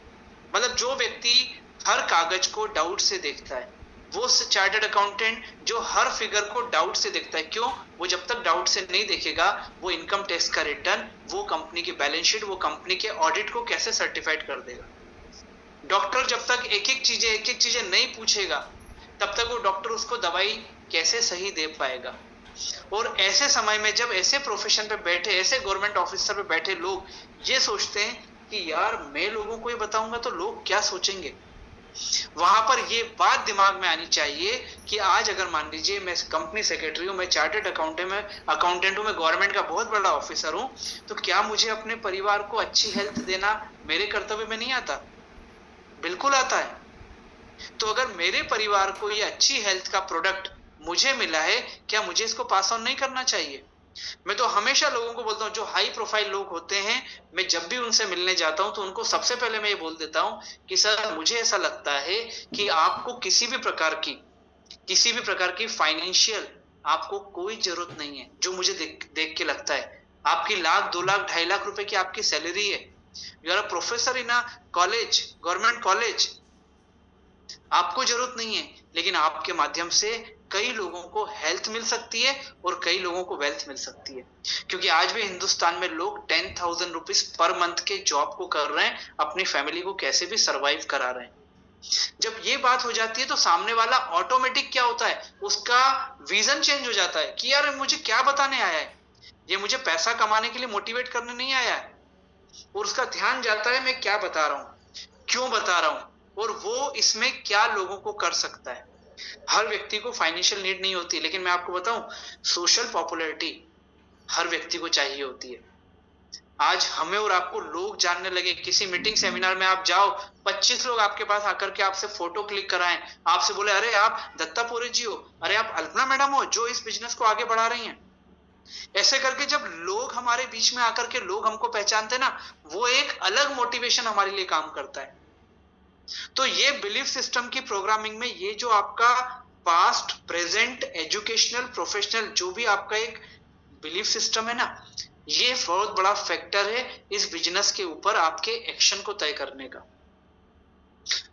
मतलब जो व्यक्ति हर कागज को डाउट से देखता है, वो चार्टर्ड अकाउंटेंट जो हर फिगर को डाउट से देखता है, क्यों? वो जब तक डाउट से नहीं देखेगा, वो इनकम टैक्स का रिटर्न, वो कंपनी की बैलेंस शीट, वो कंपनी के ऑडिट को कैसे सर्टिफाइड कर देगा। डॉक्टर जब तक एक एक चीजें नहीं पूछेगा, तब तक वो डॉक्टर उसको दवाई कैसे सही दे पाएगा। और ऐसे समय में जब ऐसे प्रोफेशन पे बैठे, ऐसे गवर्नमेंट ऑफिसर पे बैठे लोग ये सोचते हैं कि यार मैं लोगों को ये बताऊंगा तो लोग क्या सोचेंगे, वहां पर ये बात दिमाग में आनी चाहिए कि आज अगर मान लीजिए मैं कंपनी सेक्रेटरी हूं, मैं चार्टर्ड अकाउंटेंट हूं, मैं गवर्नमेंट का बहुत बड़ा ऑफिसर हूं, तो क्या मुझे अपने परिवार को अच्छी हेल्थ देना मेरे कर्तव्य में नहीं आता? बिल्कुल आता है। तो अगर मेरे परिवार को ये अच्छी हेल्थ का प्रोडक्ट मुझे मिला है, क्या मुझे इसको पास ऑन नहीं करना चाहिए? मैं तो हमेशा लोगों को बोलता हूं, जो हाई प्रोफाइल लोग होते हैं, मैं जब भी उनसे मिलने जाता हूं तो उनको सबसे पहले मैं ये बोल देता हूं कि सर मुझे ऐसा लगता है कि आपको किसी भी प्रकार की फाइनेंशियल आपको कोई जरूरत नहीं है। जो मुझे देख के लगता है, आपकी लाख, 2 लाख, 2.5 लाख रुपए की आपकी सैलरी है, you are a professor in a college, government college, आपको जरूरत नहीं है, लेकिन आपके माध्यम से कई लोगों को हेल्थ मिल सकती है और कई लोगों को वेल्थ मिल सकती है। क्योंकि आज भी हिंदुस्तान में लोग 10,000 रुपीज पर मंथ के जॉब को कर रहे हैं, अपनी फैमिली को कैसे भी सरवाइव करा रहे हैं। जब ये बात हो जाती है तो सामने वाला ऑटोमेटिक क्या होता है, उसका विजन चेंज हो जाता है कि यार मुझे क्या बताने आया है, ये मुझे पैसा कमाने के लिए मोटिवेट करने नहीं आया है। और उसका ध्यान जाता है मैं क्या बता रहा हूं, क्यों बता रहा हूं, और वो इसमें क्या लोगों को कर सकता है। हर व्यक्ति को फाइनेंशियल नीड नहीं होती, लेकिन मैं आपको बताऊं सोशल पॉपुलैरिटी हर व्यक्ति को चाहिए होती है। आज हमें और आपको लोग जानने लगे, किसी मीटिंग सेमिनार में आप जाओ, 25 लोग आपके पास आकर के आपसे फोटो क्लिक कराएं, आपसे बोले अरे आप दत्तापुरे जी हो, अरे आप अल्पना मैडम हो जो इस बिजनेस को आगे बढ़ा रही हैं। ऐसे करके जब लोग हमारे बीच में आकर के लोग हमको पहचानते ना, वो एक अलग मोटिवेशन हमारे लिए काम करता है। तो ये बिलीफ सिस्टम की प्रोग्रामिंग में ये जो आपका पास्ट, प्रेजेंट, एजुकेशनल, प्रोफेशनल, जो भी आपका एक बिलीफ सिस्टम है ना, ये बहुत बड़ा फैक्टर है इस बिजनेस के ऊपर आपके एक्शन को तय करने का।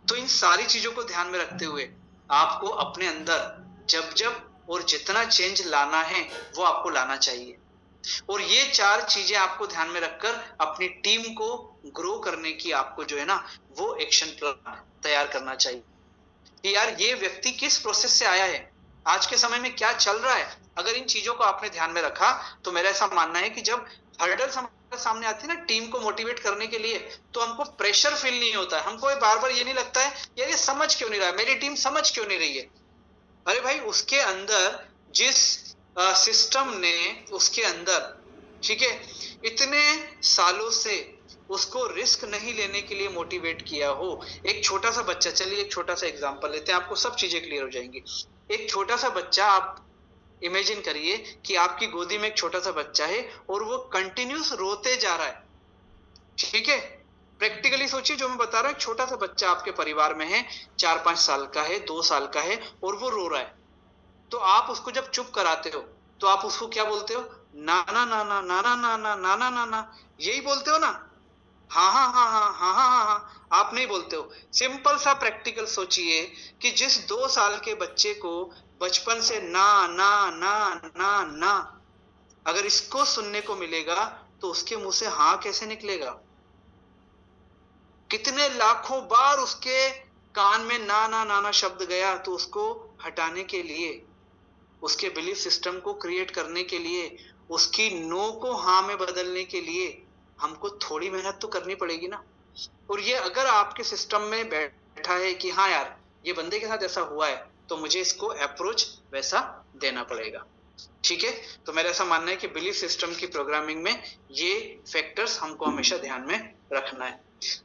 तो इन सारी चीजों को ध्यान में रखते हुए आपको अपने अंदर जब और जितना चेंज लाना है वो आपको लाना चाहिए। और ये 4 चीजें आपको ध्यान में रखकर अपनी टीम को ग्रो करने की आपको जो है ना वो एक्शन प्लान तैयार करना चाहिए कि यार ये व्यक्ति किस प्रोसेस से आया है, आज के समय में क्या चल रहा है। अगर इन चीजों को आपने ध्यान में रखा तो मेरा ऐसा मानना है कि जब हर्डल सामने आती है ना टीम को मोटिवेट करने के लिए, तो हमको प्रेशर फील नहीं होता है, हमको बार बार ये नहीं लगता है यार ये समझ क्यों नहीं रहा है, मेरी टीम समझ क्यों नहीं रही है। अरे भाई उसके अंदर जिस सिस्टम ने उसके अंदर, ठीक है, इतने सालों से उसको रिस्क नहीं लेने के लिए मोटिवेट किया हो। एक छोटा सा बच्चा, चलिए एक छोटा सा एग्जांपल लेते हैं, आपको सब चीजें क्लियर हो जाएंगी। एक छोटा सा बच्चा, आप इमेजिन करिए कि आपकी गोदी में एक छोटा सा बच्चा है और वो कंटिन्यूस रोते जा रहा है, ठीक है। प्रैक्टिकली सोचिए, जो मैं बता रहा हूं, एक छोटा सा बच्चा आपके परिवार में है, 4-5 साल का है, 2 साल का है, और वो रो रहा है। तो आप उसको जब चुप कराते हो तो आप उसको क्या बोलते हो? ना ना ना ना ना ना ना ना ना ना ना ना, यही बोलते हो ना? हाँ हाँ हाँ हाँ हाँ हाँ हाँ हाँ, आप नहीं बोलते हो। सिंपल सा प्रैक्टिकल सोचिए कि जिस 2 साल के बच्चे को बचपन से ना ना ना ना ना, अगर इसको सुनने को मिलेगा तो उसके मुंह से हाँ कैसे निकलेगा? कितने लाखों बार उसके कान में ना ना ना ना शब्द गया, तो उसको हटाने के लिए, उसके बिलीफ सिस्टम को क्रिएट करने के लिए, उसकी नो को हाँ में बदलने के लिए हमको थोड़ी मेहनत तो करनी पड़ेगी ना। और ये अगर आपके सिस्टम में बैठा है कि हाँ यार ये बंदे के साथ ऐसा हुआ है तो मुझे इसको अप्रोच वैसा देना पड़ेगा, ठीक है। तो मेरा ऐसा मानना है कि बिलीफ सिस्टम की प्रोग्रामिंग में ये फैक्टर्स हमको हमेशा ध्यान में रखना है।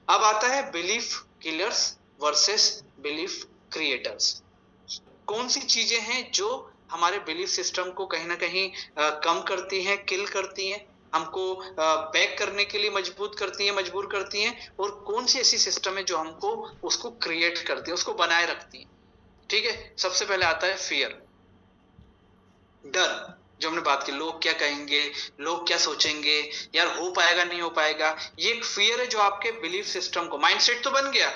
अब आता है belief killers versus belief creators. कौन सी चीजें हैं जो हमारे बिलीफ सिस्टम को कहीं ना कहीं कम करती हैं, किल करती हैं, हमको बैक करने के लिए मजबूर करती हैं, और कौन सी ऐसी सिस्टम है जो हमको उसको क्रिएट करती है, उसको बनाए रखती है, ठीक है। सबसे पहले आता है फियर, डर, जो हमने बात की, लोग क्या कहेंगे, लोग क्या सोचेंगे, यार हो पाएगा नहीं हो पाएगा, ये एक फियर है जो आपके बिलीफ सिस्टम को, माइंडसेट तो बन गया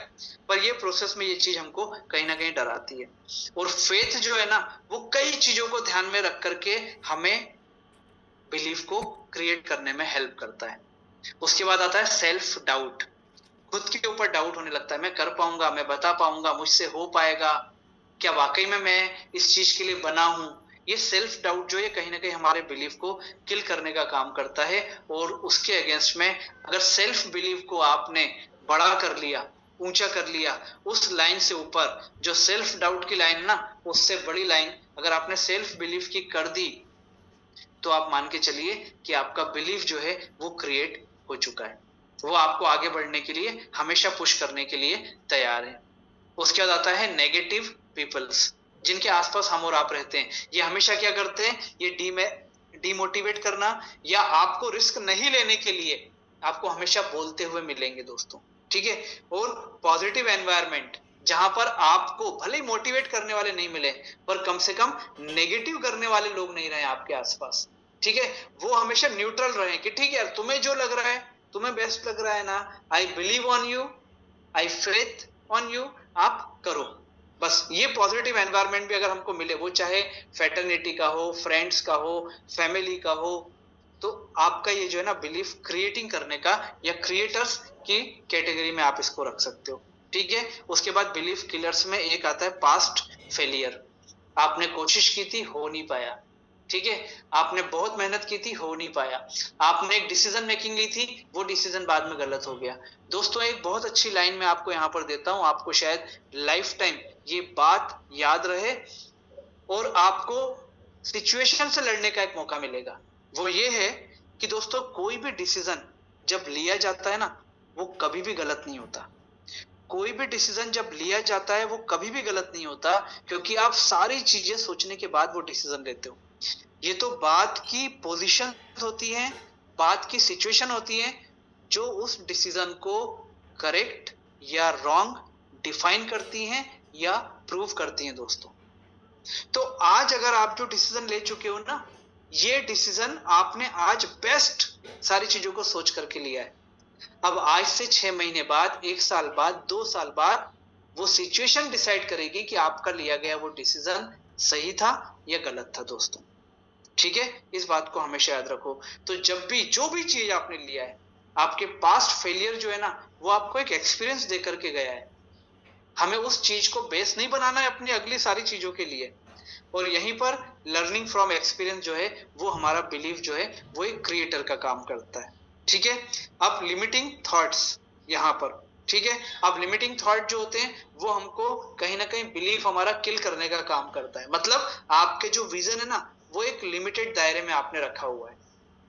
पर ये प्रोसेस में ये चीज हमको कहीं ना कहीं डराती है। और फेथ जो है ना, वो कई चीजों को ध्यान में रख करके हमें बिलीफ को क्रिएट करने में हेल्प करता है। उसके बाद आता है सेल्फ डाउट, खुद के ऊपर डाउट होने लगता है, मैं कर पाऊंगा, मैं बता पाऊंगा, मुझसे हो पाएगा, क्या वाकई में मैं इस चीज के लिए बना हूं। ये सेल्फ डाउट जो है कहीं ना कहीं हमारे बिलीफ को किल करने का काम करता है। और उसके अगेंस्ट में अगर सेल्फ बिलीफ को आपने बड़ा कर लिया, ऊंचा कर लिया, उस लाइन से ऊपर जो सेल्फ डाउट की लाइन ना, उससे बड़ी लाइन अगर आपने सेल्फ बिलीफ की कर दी, तो आप मान के चलिए कि आपका बिलीफ जो है वो क्रिएट हो चुका है, वो आपको आगे बढ़ने के लिए हमेशा पुश करने के लिए तैयार है। उसके बाद आता है नेगेटिव पीपल्स, जिनके आसपास हम और आप रहते हैं। ये हमेशा क्या करते हैं, ये डीमोटिवेट करना या आपको रिस्क नहीं लेने के लिए आपको हमेशा बोलते हुए मिलेंगे दोस्तों, ठीक है। और पॉजिटिव एनवायरनमेंट, जहां पर आपको भले ही मोटिवेट करने वाले नहीं मिले पर कम से कम नेगेटिव करने वाले लोग नहीं रहे आपके आसपास, ठीक है। वो हमेशा न्यूट्रल रहे कि ठीक है यार, तुम्हें जो लग रहा है, तुम्हें बेस्ट लग रहा है ना, I believe on you, I faith on you, आप करो। बस ये पॉजिटिव एनवायरनमेंट भी अगर हमको मिले, वो चाहे फैटर्निटी का हो, फ्रेंड्स का हो, फैमिली का हो, तो आपका ये जो है ना बिलीफ क्रिएटिंग करने का या क्रिएटर्स की कैटेगरी में आप इसको रख सकते हो, ठीक है। उसके बाद बिलीफ किलर्स में एक आता है पास्ट फेलियर, आपने कोशिश की थी, हो नहीं पाया, ठीक है। आपने बहुत मेहनत की थी, हो नहीं पाया। आपने एक डिसीजन मेकिंग ली थी, वो डिसीजन बाद में गलत हो गया। दोस्तों एक बहुत अच्छी लाइन मैं आपको यहाँ पर देता हूँ, आपको शायद लाइफ टाइम ये बात याद रहे और आपको सिचुएशन से लड़ने का एक मौका मिलेगा। वो ये है कि दोस्तों कोई भी डिसीजन जब लिया जाता है ना, वो कभी भी गलत नहीं होता। कोई भी डिसीजन जब लिया जाता है वो कभी भी गलत नहीं होता, क्योंकि आप सारी चीजें सोचने के बाद वो डिसीजन लेते हो। ये तो बात की पोजीशन होती है, बात की सिचुएशन होती है, जो उस डिसीजन को करेक्ट या रॉन्ग डिफाइन करती हैं या प्रूव करती हैं दोस्तों। तो आज अगर आप जो डिसीजन ले चुके हो ना, ये डिसीजन आपने आज बेस्ट सारी चीजों को सोच करके लिया है। अब आज से 6 महीने बाद, 1 साल बाद, 2 साल बाद वो सिचुएशन डिसाइड करेगी कि आपका लिया गया वो डिसीजन सही था या गलत था दोस्तों, ठीक है। इस बात को हमेशा याद रखो। तो जब भी जो भी चीज आपने लिया है, आपके पास्ट फेलियर जो है ना, वो आपको एक एक्सपीरियंस दे करके गया है। हमें उस चीज को बेस नहीं बनाना है अपनी अगली सारी चीजों के लिए। और यहीं पर लर्निंग फ्रॉम एक्सपीरियंस जो है, वो हमारा बिलीफ जो है, वो एक क्रिएटर का काम करता है। ठीक है। अब लिमिटिंग थॉट्स यहाँ पर, ठीक है, अब लिमिटिंग थॉट जो होते हैं वो हमको कहीं ना कहीं बिलीफ हमारा किल करने का काम करता है। मतलब आपके जो विजन है ना, वो एक लिमिटेड दायरे में आपने रखा हुआ है।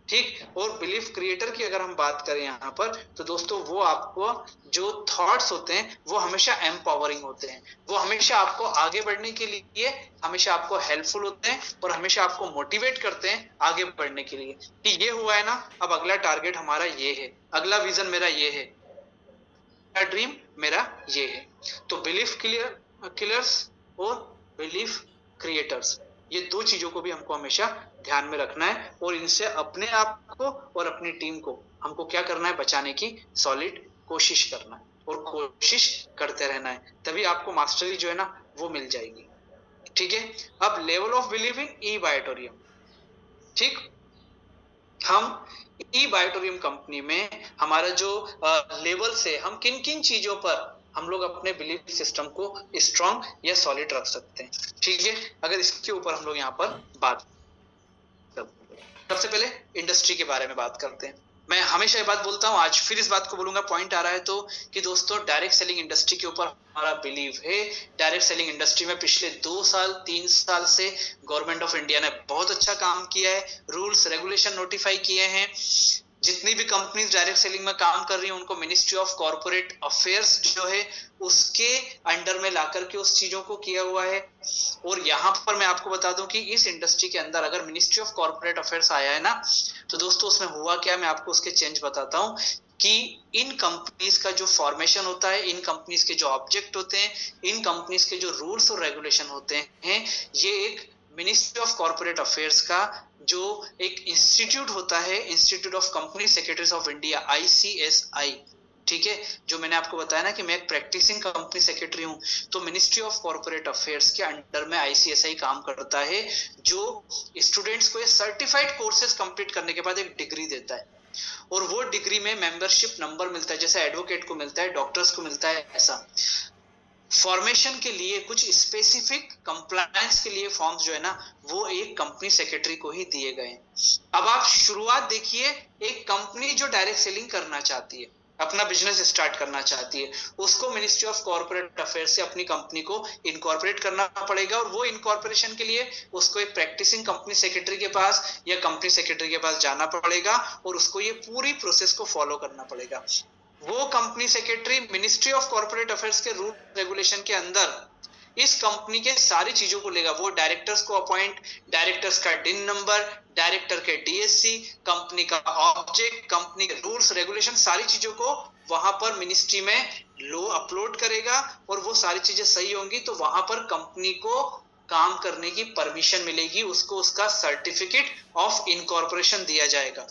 ठीक। और बिलीफ क्रिएटर की अगर हम बात करें यहाँ पर, तो दोस्तों वो आपको जो थॉट्स होते हैं वो हमेशा एम्पावरिंग होते हैं, वो हमेशा आपको आगे बढ़ने के लिए हमेशा आपको हेल्पफुल होते हैं और हमेशा आपको मोटिवेट करते हैं आगे बढ़ने के लिए कि ये हुआ है ना, अब अगला टारगेट हमारा ये है, अगला विजन मेरा ये है, ड्रीम मेरा ये है। तो बिलीफ किलर्स और बिलीफ क्रिएटर्स, ये दो चीजों को भी हमको हमेशा ध्यान में रखना है और इनसे अपने आप को और अपनी टीम को हमको क्या करना है, बचाने की सॉलिड कोशिश करना है और कोशिश करते रहना है, तभी आपको मास्टरी जो है ना वो मिल जाएगी। ठीक है। अब लेवल ऑफ बिलीव इन ई बायोटोरियम। ठीक। हम ई बायोटोरियम कंपनी में हमारा जो लेवल से हम किन किन चीजों पर हम लोग अपने बिलीफ सिस्टम को स्ट्रांग या सॉलिड रख सकते हैं। ठीक है। अगर इसके ऊपर हम लोग यहाँ पर बात, सबसे पहले इंडस्ट्री के बारे में बात करते हैं। मैं हमेशा ये बात बोलता हूँ, आज फिर इस बात को बोलूंगा, पॉइंट आ रहा है तो, कि दोस्तों डायरेक्ट सेलिंग इंडस्ट्री के ऊपर हमारा बिलीव है। डायरेक्ट सेलिंग इंडस्ट्री में पिछले 2-3 साल से गवर्नमेंट ऑफ इंडिया ने बहुत अच्छा काम किया है, रूल्स रेगुलेशन नोटिफाई किए हैं। जितनी भी कंपनीज डायरेक्ट सेलिंग में काम कर रही हैं उनको मिनिस्ट्री ऑफ कॉर्पोरेट अफेयर्स जो है उसके अंडर में ला करके उस चीजों को किया हुआ है। और यहाँ पर मैं आपको बता दूं कि इस इंडस्ट्री के अंदर अगर मिनिस्ट्री ऑफ कॉर्पोरेट अफेयर्स आया है ना, तो दोस्तों उसमें हुआ क्या, मैं आपको उसके चेंज बताता हूँ कि इन कंपनीज का जो फॉर्मेशन होता है, इन कंपनीज के जो ऑब्जेक्ट होते हैं, इन कंपनीज के जो रूल्स और रेगुलेशन होते हैं, ये एक मिनिस्ट्री ऑफ कॉर्पोरेट अफेयर्स का जो एक इंस्टीट्यूट होता है, institute of company secretaries of India, ICSI। ठीक है। जो मैंने आपको बताया ना कि मैं एक प्रैक्टिसिंग कंपनी सेक्रेटरी हूं, तो मिनिस्ट्री ऑफ कॉर्पोरेट अफेयर्स के अंडर में ICSI काम करता है, जो स्टूडेंट्स को ये सर्टिफाइड कोर्सेज कंप्लीट करने के बाद एक डिग्री देता है और वो डिग्री में मेंबरशिप नंबर मिलता है, जैसे एडवोकेट को मिलता है, डॉक्टर्स को मिलता है। ऐसा फॉर्मेशन के लिए कुछ स्पेसिफिक कंप्लायंस के लिए फॉर्म्स जो है ना, वो एक कंपनी सेक्रेटरी को ही दिए गए। अब आप शुरुआत देखिए, एक कंपनी जो डायरेक्ट सेलिंग करना चाहती है, अपना बिजनेस स्टार्ट करना चाहती है, उसको मिनिस्ट्री ऑफ कॉर्पोरेट अफेयर्स से अपनी कंपनी को इनकॉर्पोरेट करना पड़ेगा और वो इनकॉर्पोरेशन के लिए उसको एक प्रैक्टिसिंग कंपनी सेक्रेटरी के पास या कंपनी सेक्रेटरी के पास जाना पड़ेगा और उसको ये पूरी प्रोसेस को फॉलो करना पड़ेगा। वो company secretary ministry of corporate affairs के रूल रेगुलेशन के अंदर इस कंपनी के सारी चीजों को लेगा। वो डायरेक्टर्स को अपॉइंट, डायरेक्टर्स का डिन नंबर, डायरेक्टर के DSC, कंपनी का ऑब्जेक्ट, कंपनी के रूल्स रेगुलेशन, सारी चीजों को वहां पर मिनिस्ट्री में लो अपलोड करेगा और वो सारी चीजें सही होंगी तो वहां पर कंपनी को काम करने की परमिशन मिलेगी, उसको उसका सर्टिफिकेट ऑफ इनकॉर्पोरेशन दिया जाएगा।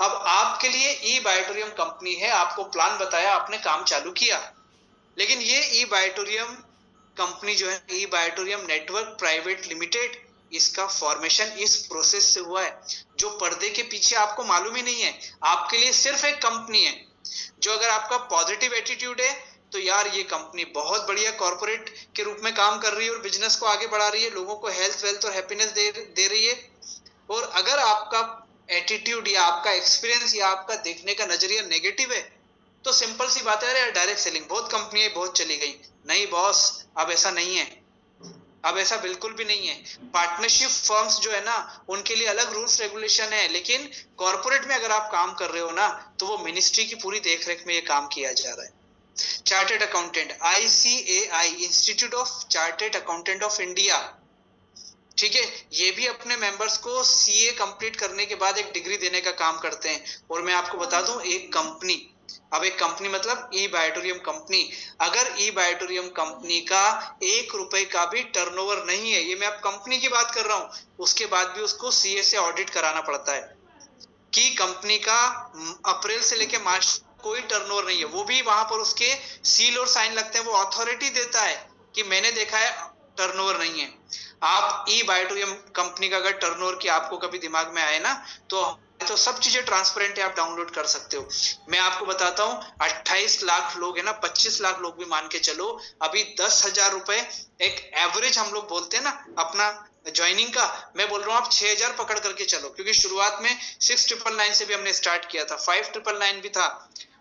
अब आपके लिए ई बायोटोरियम कंपनी है, आपको प्लान बताया, आपने काम चालू किया, लेकिन ये ई बायोटोरियम कंपनी जो है, ई बायोटोरियम नेटवर्क प्राइवेट लिमिटेड, इसका फॉर्मेशन इस प्रोसेस से हुआ है जो पर्दे के पीछे आपको मालूम ही नहीं है। आपके लिए सिर्फ एक कंपनी है जो, अगर आपका पॉजिटिव एटीट्यूड है तो यार ये कंपनी बहुत बढ़िया कॉर्पोरेट के रूप में काम कर रही है और बिजनेस को आगे बढ़ा रही है, लोगों को हेल्थ, वेल्थ और हैप्पीनेस दे रही है। और अगर आपका एटीट्यूड या आपका एक्सपीरियंस या आपका देखने का नजरिया नेगेटिव है, तो सिंपल सी बात है, यार डायरेक्ट सेलिंग बहुत कंपनी है, बहुत चली गई। नहीं बॉस, अब ऐसा नहीं है, अब ऐसा बिल्कुल भी नहीं है। पार्टनरशिप फर्म्स जो है ना, उनके लिए अलग रूल्स रेगुलेशन है, लेकिन कॉर्पोरेट में अगर आप काम कर रहे हो ना, तो वो मिनिस्ट्री की पूरी देखरेख में ये काम किया जा रहा है। Chartered accountant, ICAI, institute of chartered accountant of India, ठीक है, ये भी अपने मेंबर्स को CA कंप्लीट करने के बाद एक डिग्री देने का काम करते हैं। और मैं आपको बता दूं, एक कंपनी, अब एक कंपनी मतलब ई बायोटोरियम कंपनी, अगर ई बायोटोरियम कंपनी का 1 रुपए का भी टर्नओवर नहीं है, ये मैं अब कंपनी की बात कर रहा हूं, उसके बाद भी उसको CA से ऑडिट कराना पड़ता है कि कंपनी का अप्रैल से लेके मार्च कोई टर्नओवर नहीं है, वो भी वहां पर उसके सील और साइन लगते हैं, वो अथॉरिटी देता है कि मैंने देखा है टर्नओवर नहीं है। आप ई बायोटोरियम कंपनी का अगर टर्नओवर की आपको कभी दिमाग में आए ना, तो तो सब चीजें ट्रांसपेरेंट है, आप डाउनलोड कर सकते हो। मैं आपको बताता हूँ 28 लाख लोग है ना, 25 लाख लोग भी मान के चलो, अभी 10,000 रुपए एक एवरेज हम लोग बोलते हैं ना अपना ज्वाइनिंग का, मैं बोल रहा हूँ आप 6,000 पकड़ करके चलो, क्योंकि शुरुआत में 6,999 से भी हमने स्टार्ट किया था, 5,999 भी था,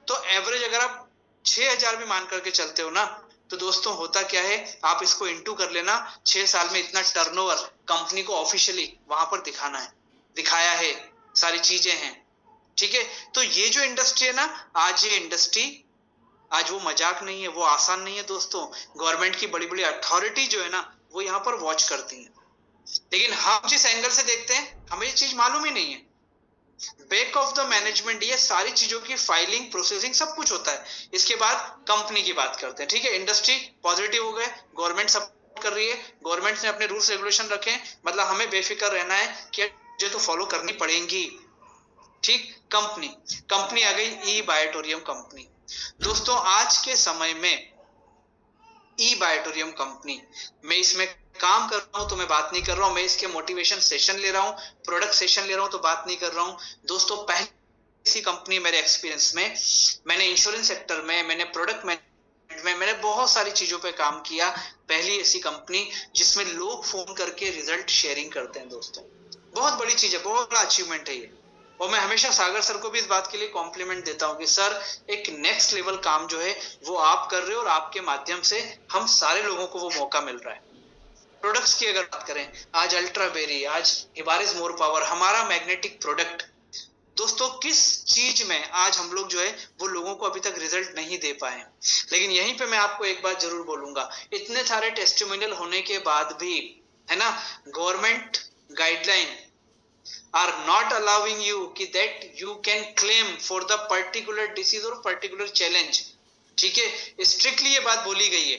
तो एवरेज अगर आप 6,000 भी मान करके चलते हो ना, तो दोस्तों होता क्या है, आप इसको इंटू कर लेना, 6 साल में इतना टर्नओवर कंपनी को ऑफिशियली वहां पर दिखाना है, दिखाया है, सारी चीजें हैं, ठीक है। तो ये जो इंडस्ट्री है ना, आज ये इंडस्ट्री, आज वो मजाक नहीं है, वो आसान नहीं है दोस्तों। गवर्नमेंट की बड़ी बड़ी अथॉरिटी जो है ना, वो यहाँ पर वॉच करती है, लेकिन हम जिस एंगल से देखते हैं हमें ये चीज मालूम ही नहीं है। बैक ऑफ द मैनेजमेंट ये सारी चीजों की फाइलिंग प्रोसेसिंग सब कुछ होता है। इसके बाद कंपनी की बात करते हैं, ठीक है। इंडस्ट्री पॉजिटिव हो गए, गवर्नमेंट सपोर्ट कर रही है, गवर्नमेंट ने अपने रूल्स रेगुलेशन रखे, मतलब हमें बेफिक्र रहना है कि जो तो फॉलो करनी पड़ेंगी, ठीक। कंपनी कंपनी आ गई, ई बायोटोरियम कंपनी। दोस्तों आज के समय में ई बायोटोरियम कंपनी, मैं इसमें काम कर रहा हूं तो मैं बात नहीं कर रहा हूं, मैं इसके मोटिवेशन सेशन ले रहा हूं, प्रोडक्ट सेशन ले रहा हूं तो बात नहीं कर रहा हूं दोस्तों। पहले इसी कंपनी मेरे एक्सपीरियंस में, मैंने इंश्योरेंस सेक्टर में, मैंने प्रोडक्ट मैनेजमेंट में, मैंने बहुत सारी चीजों पे काम किया। पहली ऐसी कंपनी जिसमें लोग फोन करके रिजल्ट शेयरिंग करते हैं दोस्तों, बहुत बड़ी चीज है, बहुत बड़ा अचीवमेंट है ये। और मैं हमेशा सागर सर को भी इस बात के लिए कॉम्प्लीमेंट देता हूं कि सर एक नेक्स्ट लेवल काम जो है वो आप कर रहे हो, और आपके माध्यम से हम सारे लोगों को वो मौका मिल रहा है। प्रोडक्ट्स की अगर बात करें, आज अल्ट्राबेरी, आज हिबारिस मोर पावर, हमारा मैग्नेटिक प्रोडक्ट, दोस्तों किस चीज में आज हम लोग जो है वो लोगों को अभी तक रिजल्ट नहीं दे पाए। लेकिन यहीं पे मैं आपको एक बात जरूर बोलूंगा, इतने सारे टेस्टिमोनियल होने के बाद भी, है ना, government guideline are not allowing you कि that you can claim for the particular disease or particular challenge, ठीक है, स्ट्रिक्टली ये बात बोली गई है।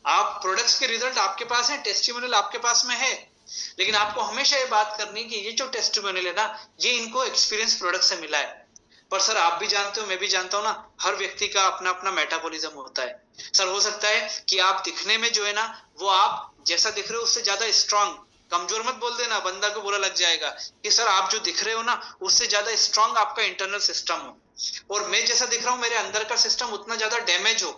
आप प्रोडक्ट्स के रिजल्ट आपके पास है, टेस्टिमोनियल आपके पास में है, लेकिन आपको हमेशा ये बात करनी है कि ये जो टेस्टिमोनियल है ना, ये इनको एक्सपीरियंस प्रोडक्ट से मिला है। पर सर आप भी जानते हो, मैं भी जानता हूं ना, हर व्यक्ति का अपना अपना मेटाबॉलिज्म होता है। सर हो सकता है कि आप दिखने में जो है ना, वो आप जैसा दिख रहे हो उससे ज्यादा स्ट्रांग, कमजोर मत बोल देना, बंदा को बुरा लग जाएगा कि सर आप जो दिख रहे हो ना उससे ज्यादा स्ट्रांग आपका इंटरनल सिस्टम हो, और मैं जैसा दिख रहा हूं मेरे अंदर का सिस्टम उतना ज्यादा डैमेज हो।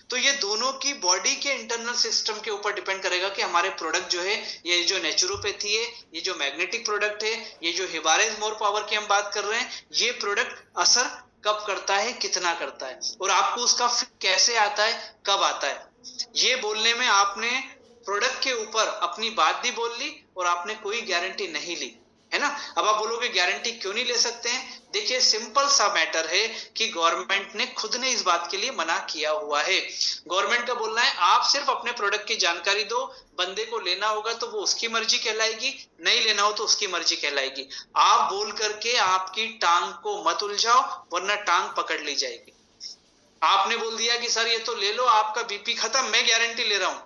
तो ये दोनों की बॉडी के इंटरनल सिस्टम के ऊपर डिपेंड करेगा कि हमारे प्रोडक्ट जो है, ये जो नेचुरोपैथी है, ये जो मैग्नेटिक प्रोडक्ट है, ये जो हिबारिस मोर पावर की हम बात कर रहे हैं, ये प्रोडक्ट असर कब करता है, कितना करता है, और आपको उसका कैसे आता है, कब आता है। ये बोलने में आपने प्रोडक्ट के ऊपर अपनी बात भी बोल ली और आपने कोई गारंटी नहीं ली, है ना। अब आप बोलोगे गारंटी क्यों नहीं ले सकते हैं, देखिए सिंपल सा मैटर है कि गवर्नमेंट ने खुद ने इस बात के लिए मना किया हुआ है। गवर्नमेंट का बोलना है आप सिर्फ अपने प्रोडक्ट की जानकारी दो, बंदे को लेना होगा तो वो उसकी मर्जी कहलाएगी, नहीं लेना हो तो उसकी मर्जी कहलाएगी। आप बोल करके आपकी टांग को मत उलझाओ, वरना टांग पकड़ ली जाएगी। आपने बोल दिया कि सर ये तो ले लो, आपका बीपी खत्म, मैं गारंटी ले रहा हूं,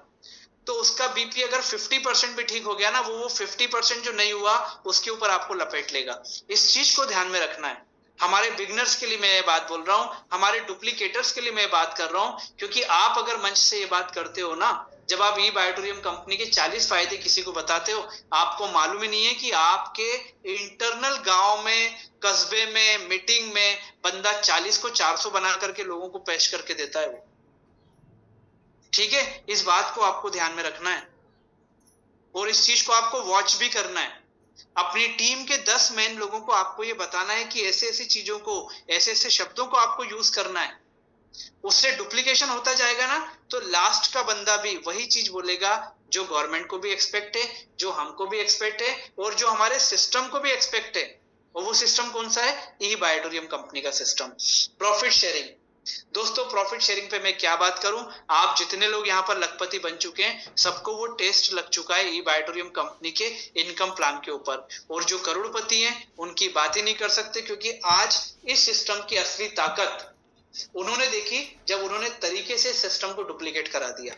तो उसका बीपी अगर 50% भी ठीक हो गया ना, वो 50% जो नहीं हुआ उसके ऊपर आपको लपेट लेगा। इस चीज को ध्यान में रखना है। हमारे बिगनर्स के लिए मैं ये बात बोल रहा हूं, हमारे डुप्लीकेटर्स के लिए मैं बात कर रहा हूं, क्योंकि आप अगर मंच से ये बात करते हो ना, जब आप ई बायोटोरियम कंपनी के 40 फायदे किसी को बताते हो, आपको मालूम ही नहीं है कि आपके इंटरनल गांव में, कस्बे में, मीटिंग में बंदा 40 को 400 बना करके लोगों को पेश करके देता है वो, ठीक है। इस बात को आपको ध्यान में रखना है और इस चीज को आपको वॉच भी करना है। अपनी टीम के 10 मेन लोगों को आपको ये बताना है कि ऐसे ऐसी चीजों को, ऐसे ऐसे शब्दों को आपको यूज करना है। उससे डुप्लीकेशन होता जाएगा ना, तो लास्ट का बंदा भी वही चीज बोलेगा जो गवर्नमेंट को भी एक्सपेक्ट है, जो हमको भी एक्सपेक्ट है, और जो हमारे सिस्टम को भी एक्सपेक्ट है। और वो सिस्टम कौन सा है, ई बायोटोरियम कंपनी का सिस्टम, प्रॉफिट शेयरिंग। दोस्तों प्रॉफिट शेयरिंग पे मैं क्या बात करूं, आप जितने लोग यहाँ पर लखपति बन चुके हैं, सबको वो टेस्ट लग चुका है ई बायोटोरियम कंपनी के इनकम प्लान के ऊपर। और जो करोड़पति हैं उनकी बात ही नहीं कर सकते, क्योंकि आज इस सिस्टम की असली ताकत उन्होंने देखी जब उन्होंने तरीके से सिस्टम को डुप्लीकेट करा दिया।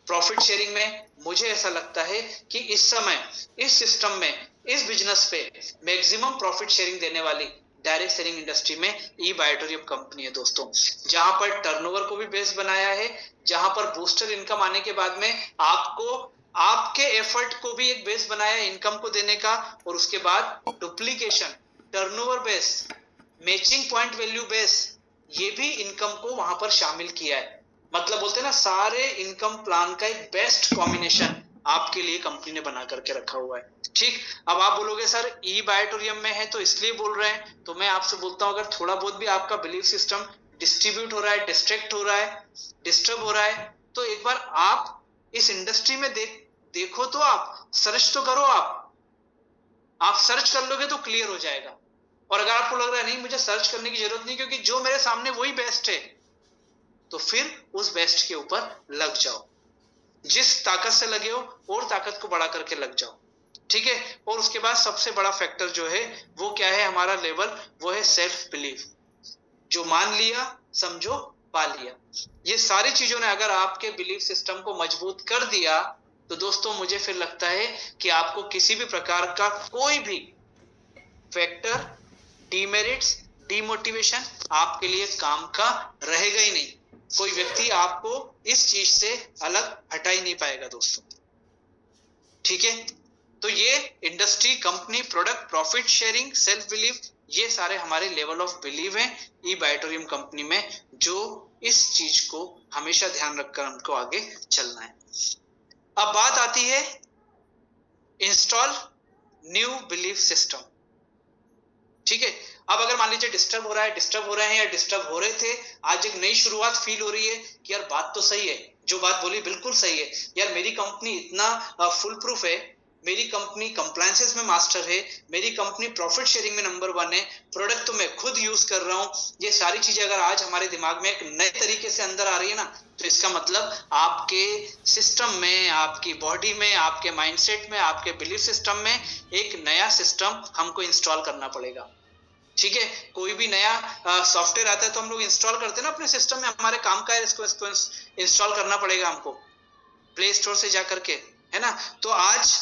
प्रॉफिट शेयरिंग में मुझे ऐसा लगता है कि इस समय इस सिस्टम में, इस बिजनेस पे मैक्सिमम प्रॉफिट शेयरिंग देने वाली डायरेक्ट सेलिंग इंडस्ट्री में ई बायोटोरियम कंपनी है दोस्तों, जहां पर टर्नओवर को भी बेस बनाया है, जहां पर बूस्टर इनकम आने के बाद में आपको आपके एफर्ट को भी एक बेस बनाया इनकम को देने का, और उसके बाद duplication, turnover base, matching point value base, ये भी इनकम को वहां पर शामिल किया है। मतलब बोलते हैं ना, सारे इनकम प्लान का एक बेस्ट कॉम्बिनेशन आपके लिए कंपनी ने बना करके रखा हुआ है। ठीक, अब आप बोलोगे सर ई बायोटोरियम में है तो इसलिए बोल रहे हैं, तो मैं आपसे बोलता हूं, अगर थोड़ा बहुत भी आपका बिलीफ सिस्टम डिस्ट्रीब्यूट हो रहा है, डिस्ट्रैक्ट हो रहा है, डिस्टर्ब हो रहा है, तो एक बार आप इस इंडस्ट्री में देखो तो, आप सर्च तो करो। आप सर्च कर लोगे तो क्लियर हो जाएगा। और अगर आपको लग रहा है नहीं मुझे सर्च करने की जरूरत नहीं क्योंकि जो मेरे सामने वही बेस्ट है, तो फिर उस बेस्ट के ऊपर लग जाओ। जिस ताकत से लगे हो और ताकत को बढ़ा करके लग जाओ। ठीक है। और उसके बाद सबसे बड़ा फैक्टर जो है वो क्या है हमारा लेवल, वो है सेल्फ बिलीफ। जो मान लिया समझो पा लिया। ये सारी चीजों ने अगर आपके बिलीफ सिस्टम को मजबूत कर दिया, तो दोस्तों मुझे फिर लगता है कि आपको किसी भी प्रकार का कोई भी फैक्टर, डीमेरिट्स, डीमोटिवेशन आपके लिए काम का रहेगा ही नहीं। कोई व्यक्ति आपको इस चीज से अलग हटा ही नहीं पाएगा दोस्तों। ठीक है। तो ये industry, company, product, profit sharing, self belief, ये सारे हमारे लेवल ऑफ बिलीव हैं ई बायोटोरियम कंपनी में, जो इस चीज को हमेशा ध्यान रखकर हमको आगे चलना है। अब बात आती है इंस्टॉल न्यू बिलीफ सिस्टम। ठीक है। अब अगर मान लीजिए डिस्टर्ब हो रहा है, डिस्टर्ब हो रहे हैं या डिस्टर्ब हो रहे थे, आज एक नई शुरुआत फील हो रही है कि यार बात तो सही है, जो बात बोली बिल्कुल सही है यार, मेरी कंपनी इतना फुल प्रूफ है, मेरी कंपनी कंप्लायंसेस में मास्टर है, मेरी कंपनी प्रॉफिट शेयरिंग में नंबर 1 है, प्रोडक्ट तो मैं खुद यूज कर रहा हूं। ये सारी चीजें अगर आज हमारे दिमाग में एक नए तरीके से अंदर आ रही है ना, तो इसका मतलब आपके सिस्टम में, आपकी बॉडी में, आपके माइंडसेट में, आपके बिलीफ सिस्टम में एक नया सिस्टम हमको इंस्टॉल करना पड़ेगा। ठीक है। कोई भी नया सॉफ्टवेयर आता है तो हम लोग इंस्टॉल करते हैं ना अपने सिस्टम में, हमारे काम का है, इसको इंस्टॉल करना पड़ेगा हमको प्ले स्टोर से जा करके, है ना। तो आज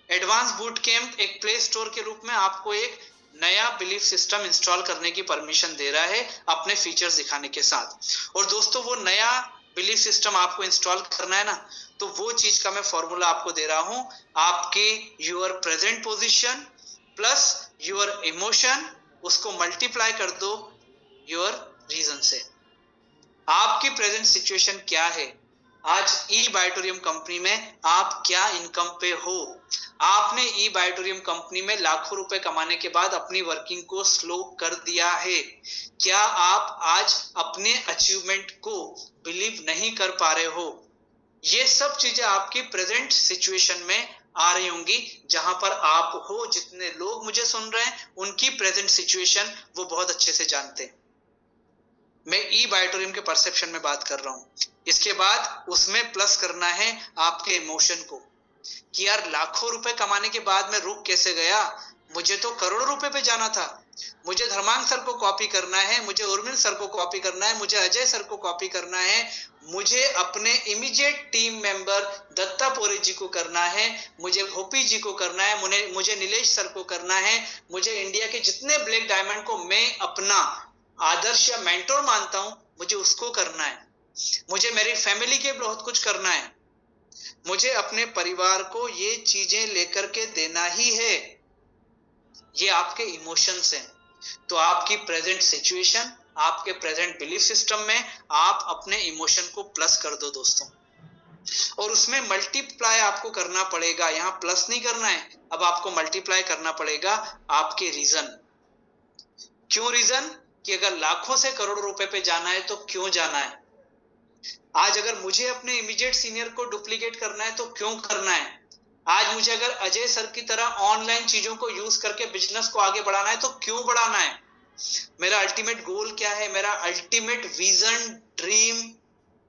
एडवांस बूट कैंप एक प्ले स्टोर के रूप में आपको एक नया बिलीफ सिस्टम इंस्टॉल करने की परमिशन दे रहा है अपने फीचर्स दिखाने के साथ। और दोस्तों वो नया बिलीफ सिस्टम आपको इंस्टॉल करना है ना, तो वो चीज का मैं फॉर्मूला आपको दे रहा हूं, आपके your present position plus your emotion, उसको मल्टीप्लाई कर दो योर रीजन से। आपकी प्रेजेंट सिचुएशन क्या है, आज ई बायोटोरियम कंपनी में आप क्या इनकम पे हो। आपने ई बायोटोरियम कंपनी में लाखों रुपए कमाने के बाद अपनी वर्किंग को स्लो कर दिया है। क्या आप आज अपने अचीवमेंट को बिलीव नहीं कर पा रहे हो। ये सब चीजें आपकी प्रेजेंट सिचुएशन में आ रही होंगी, जहां पर आप हो। जितने लोग मुझे सुन रहे हैं उनकी प्रेजेंट सिचुएशन वो बहुत अच्छे से जानते हैं। मैं ई बायोटोरियम के परसेप्शन में बात कर रहा हूं। इसके बाद उसमें प्लस करना है आपके इमोशन को, कि यार लाखों रुपए कमाने के बाद मैं रुक कैसे गया, मुझे तो करोड़ों रुपए पे जाना था। मुझे धर्मांग सर को कॉपी करना है, मुझे उर्मिल सर को कॉपी करना है, मुझे अजय सर को कॉपी करना है, मुझे अपने इमीडिएट टीम मेंबर दत्ता पोरे जी को करना है, मुझे भोपी जी को करना है, मुझे नीलेश सर को करना है, मुझे इंडिया के जितने ब्लैक डायमंड को मैं अपना आदर्श या मेंटोर मानता हूं, मुझे उसको करना है। मुझे मेरी फैमिली के बहुत कुछ करना है। मुझे अपने परिवार को ये चीजें लेकर के देना ही है। ये आपके इमोशंस हैं। तो आपकी प्रेजेंट सिचुएशन, आपके प्रेजेंट बिलीफ सिस्टम में आप अपने इमोशन को प्लस कर दो दोस्तों, और उसमें मल्टीप्लाई आपको करना पड़ेगा। यहां प्लस नहीं करना है, अब आपको मल्टीप्लाई करना पड़ेगा आपके रीजन। क्यों रीजन? कि अगर लाखों से करोड़ों रुपए पे जाना है तो क्यों जाना है। आज अगर मुझे अपने इमीडिएट सीनियर को डुप्लीकेट करना है तो क्यों करना है। आज मुझे अगर अजय सर की तरह ऑनलाइन चीजों को यूज करके बिजनेस को आगे बढ़ाना है तो क्यों बढ़ाना है। मेरा अल्टीमेट गोल क्या है, मेरा अल्टीमेट विजन, ड्रीम,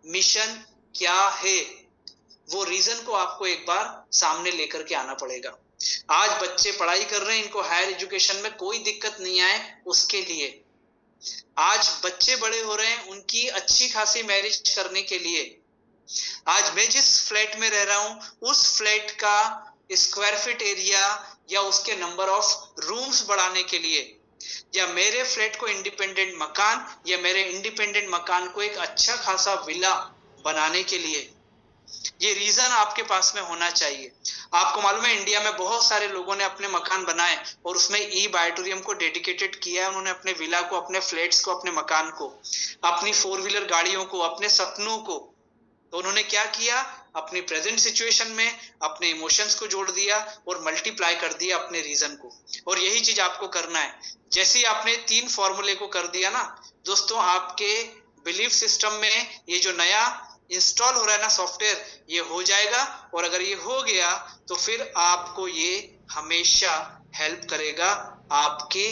मिशन क्या है, वो रीजन को आपको एक बार सामने लेकर के आना पड़ेगा। आज बच्चे पढ़ाई कर रहे हैं, इनको हायर एजुकेशन में कोई दिक्कत नहीं आए उसके लिए। आज बच्चे बड़े हो रहे हैं, उनकी अच्छी खासी मैरिज करने के लिए। आज मैं जिस फ्लैट में रह रहा हूं उस फ्लैट का स्क्वायर फीट एरिया या उसके नंबर ऑफ रूम्स बढ़ाने के लिए, या मेरे फ्लैट को इंडिपेंडेंट मकान या मेरे इंडिपेंडेंट मकान को एक अच्छा खासा विला बनाने के लिए। ये रीजन आपके पास में होना चाहिए। आपको मालूम है इंडिया में बहुत सारे लोगों ने अपने मकान बनाए और उसमें ई बायोटोरियम को डेडिकेटेड किया है। उन्होंने अपने विला को, अपने फ्लैट्स को, अपने मकान को, अपनी 4 व्हीलर गाड़ियों को, अपने सपनों को, तो उन्होंने क्या किया, अपनी प्रेजेंट सिचुएशन में अपने इमोशंस को जोड़ दिया और मल्टीप्लाई कर दिया अपने रीजन को। और यही चीज आपको करना है। जैसे ही आपने 3 फॉर्मूले को कर दिया ना दोस्तों, आपके बिलीफ सिस्टम में ये जो नया इंस्टॉल हो रहा है ना सॉफ्टवेयर, ये हो जाएगा। और अगर ये हो गया तो फिर आपको ये हमेशा हेल्प करेगा आपके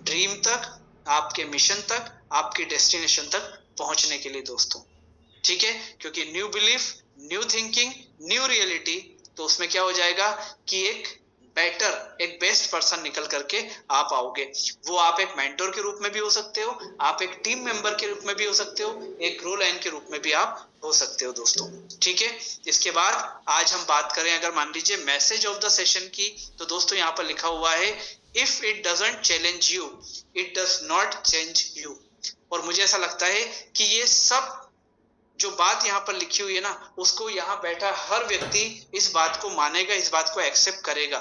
ड्रीम तक, आपके मिशन तक, आपके डेस्टिनेशन तक पहुंचने के लिए दोस्तों। ठीक है, क्योंकि new belief, new thinking, new reality, तो उसमें क्या हो जाएगा कि एक बेटर, एक बेस्ट पर्सन निकल करके आप आओगे। वो आप एक मेंटोर के रूप में भी हो सकते हो, आप एक टीम मेंबर के रूप में भी हो सकते हो, एक ग्रो लाइन के रूप में भी आप हो सकते हो दोस्तों। ठीक है, इसके बाद आज हम बात करें अगर मान लीजिए मैसेज ऑफ द सेशन की, तो दोस्तों यहाँ पर लिखा हुआ है if it doesn't challenge you it does not change you. और मुझे ऐसा लगता है कि ये सब जो बात यहाँ पर लिखी हुई है ना, उसको यहाँ बैठा हर व्यक्ति इस बात को मानेगा, इस बात को एक्सेप्ट करेगा।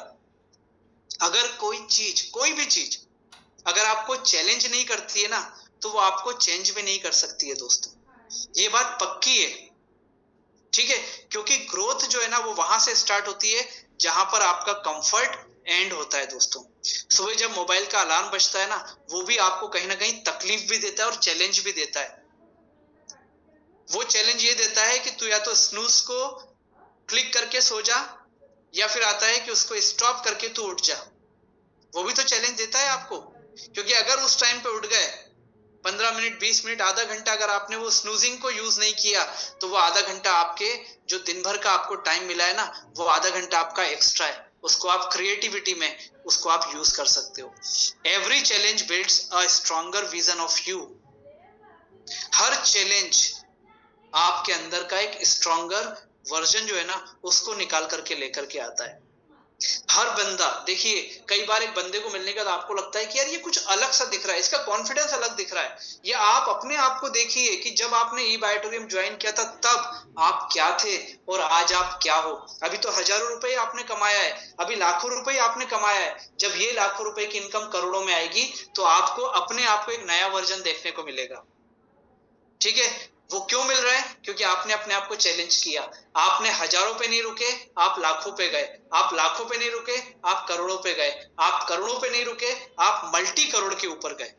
अगर कोई चीज, कोई भी चीज अगर आपको चैलेंज नहीं करती है ना, तो वो आपको चेंज भी नहीं कर सकती है दोस्तों। ये बात पक्की है। ठीक है, क्योंकि ग्रोथ जो है ना वो वहां से स्टार्ट होती है जहां पर आपका कंफर्ट एंड होता है दोस्तों। सुबह जब मोबाइल का अलार्म बजता है ना, वो भी आपको कहीं ना कहीं तकलीफ भी देता है और चैलेंज भी देता है। वो चैलेंज ये देता है कि तू या तो स्नूज को क्लिक करके सो जा, या फिर आता है कि उसको स्टॉप करके तू उठ जा। वो भी तो चैलेंज देता है आपको, क्योंकि अगर उस टाइम पे उठ गए 15 मिनट, 20 मिनट, आधा घंटा, अगर आपने वो स्नूजिंग को यूज नहीं किया, तो वो आधा घंटा आपके जो दिन भर का आपको टाइम मिला है ना, वो आधा घंटा आपका एक्स्ट्रा है। उसको आप क्रिएटिविटी में उसको आप यूज कर सकते हो। Every challenge builds a stronger vision of you. Her challenge आपके अंदर का एक स्ट्रॉन्गर वर्जन जो है ना, उसको निकाल करके लेकर के आता है। हर बंदा, देखिए कई बार एक बंदे को मिलने के बाद आपको लगता है कि यार ये कुछ अलग सा दिख रहा है, इसका कॉन्फिडेंस अलग दिख रहा है। ये आप अपने आप को देखिए कि जब आपने ई बायोटोरियम ज्वाइन किया था तब आप क्या थे और आज आप क्या हो। अभी तो हजारों रुपए आपने कमाया है, अभी लाखों रुपए आपने कमाया है। जब ये लाखों रुपए की इनकम करोड़ों में आएगी तो आपको अपने आप को एक नया वर्जन देखने को मिलेगा। ठीक है, वो क्यों मिल रहा है? क्योंकि आपने अपने आप को चैलेंज किया। आपने हजारों पे नहीं रुके, आप लाखों पे गए। आप लाखों पे नहीं रुके, आप करोड़ों पे गए। आप करोड़ों पे नहीं रुके, आप मल्टी करोड़ के ऊपर गए।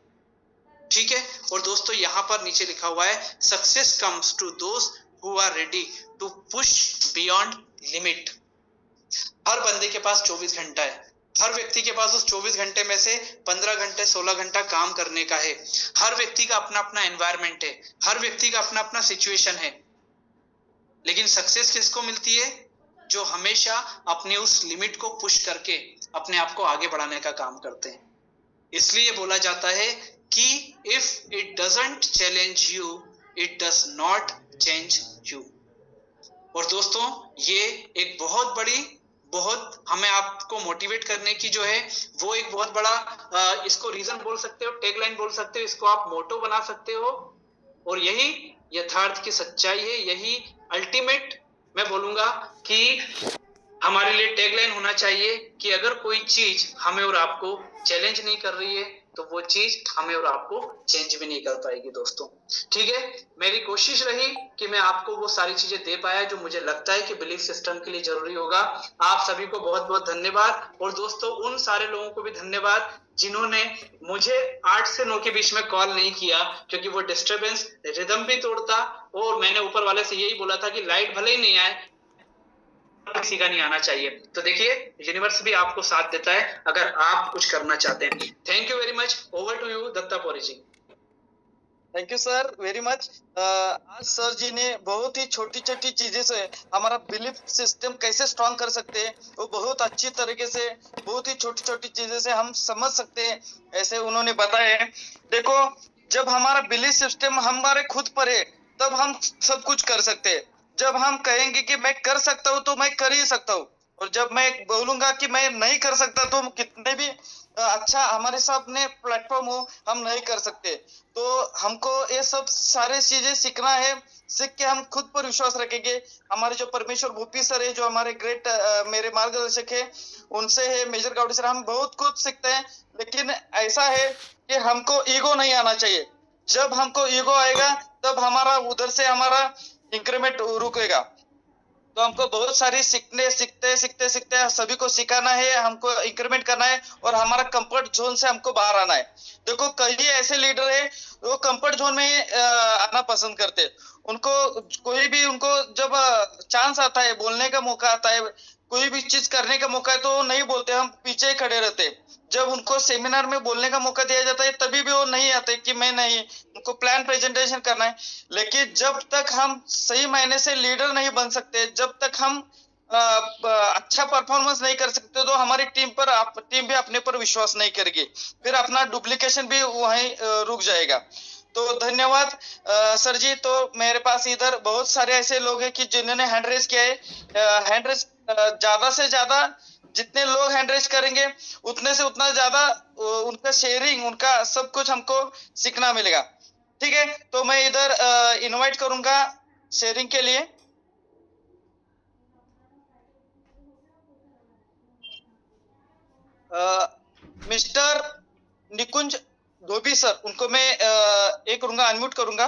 ठीक है, और दोस्तों यहाँ पर नीचे लिखा हुआ है success comes to those who are ready to push beyond limit. हर बंदे के पास 24 घंटा है। हर व्यक्ति के पास उस 24 घंटे में से 15 घंटे 16 घंटा काम करने का है। हर व्यक्ति का अपना अपना एनवायरनमेंट है, हर व्यक्ति का अपना अपना सिचुएशन है। लेकिन सक्सेस किसको मिलती है? जो हमेशा अपने उस लिमिट को पुश करके अपने आप को आगे बढ़ाने का काम करते हैं। इसलिए बोला जाता है कि if it doesn't challenge you it does not change you. और दोस्तों ये एक बहुत बड़ी, बहुत हमें आपको मोटिवेट करने की जो है वो एक बहुत बड़ा इसको रीजन बोल सकते हो, टैगलाइन बोल सकते हो, इसको आप मोटो बना सकते हो। और यही यथार्थ की सच्चाई है, यही अल्टीमेट मैं बोलूंगा कि हमारे लिए टैगलाइन होना चाहिए कि अगर कोई चीज हमें और आपको चैलेंज नहीं कर रही है तो वो चीज हमें और आपको चेंज भी नहीं कर पाएगी दोस्तों। ठीक है, मेरी कोशिश रही कि मैं आपको वो सारी चीजें दे पाया जो मुझे लगता है कि बिलीफ सिस्टम के लिए जरूरी होगा। आप सभी को बहुत बहुत धन्यवाद। और दोस्तों उन सारे लोगों को भी धन्यवाद जिन्होंने मुझे 8 से 9 के बीच में कॉल नहीं किया, क्योंकि वो डिस्टर्बेंस रिदम भी तोड़ता। और मैंने ऊपर वाले से यही बोला था कि लाइट भले ही नहीं आए, किसी का नहीं आना चाहिए। तो देखिए यूनिवर्स भी आपको साथ देता है अगर आप कुछ करना चाहते हैं। Thank you very much. Over to you Dattapuri ji. Thank you sir very much. आज सर जी ने बहुत ही छोटी छोटी चीजें से हमारा बिलीफ सिस्टम कैसे स्ट्रांग कर सकते हैं वो बहुत अच्छी तरीके से, बहुत ही छोटी छोटी चीजें से हम समझ सकते हैं ऐसे उन्होंने बताया है। देखो जब हमारा बिलीफ सिस्टम हमारे खुद पर है तब हम सब कुछ कर सकते हैं। जब हम कहेंगे कि मैं कर सकता हूँ तो मैं कर ही सकता हूँ, और जब मैं बोलूंगा कि मैं नहीं कर सकता तो कितने भी अच्छा हमारे सामने प्लेटफॉर्म हो, हम नहीं कर सकते। तो हमको ये सब सारे चीजें सीखना है, सीख के हम खुद पर विश्वास रखेंगे। हमारे जो परमेश्वर भूपी सर है, जो हमारे ग्रेट मेरे मार्गदर्शक है, उनसे है मेजर गाउडी सर, हम बहुत कुछ सीखते हैं। लेकिन ऐसा है कि हमको ईगो नहीं आना चाहिए। जब हमको ईगो आएगा तब हमारा उधर से हमारा इंक्रीमेंट रुकेगा। तो हमको बहुत सारी सीखते सभी को सिखाना है, हमको इंक्रीमेंट करना है और हमारा कंफर्ट जोन से हमको बाहर आना है। देखो कई ऐसे लीडर है वो कंफर्ट जोन में आना पसंद करते, उनको कोई भी उनको जब चांस आता है, बोलने का मौका आता है, कोई भी चीज करने का मौका है तो वो नहीं बोलते, हम पीछे ही खड़े रहते। जब उनको सेमिनार में बोलने का मौका दिया जाता है तभी भी वो नहीं आते कि मैं नहीं, उनको प्लान प्रेजेंटेशन करना है। लेकिन जब तक हम सही मायने से लीडर नहीं बन सकते, जब तक हम अच्छा परफॉर्मेंस नहीं कर सकते, तो हमारी टीम भी अपने पर विश्वास नहीं करेगी, फिर अपना डुप्लीकेशन भी वहीं रुक जाएगा। तो धन्यवाद सर जी। तो मेरे पास इधर बहुत सारे ऐसे लोग हैं कि जिन्होंने हैंड रेज किया है। हैंड रेज ज्यादा से ज्यादा जितने लोग हैंड रेज करेंगे उतने से उतना ज्यादा उनका शेयरिंग, उनका सब कुछ हमको सीखना मिलेगा। ठीक है, तो मैं इधर इनवाइट करूंगा शेयरिंग के लिए। मिस्टर निकुंज धोबी सर, उनको मैं ये करूंगा, अनम्यूट करूंगा।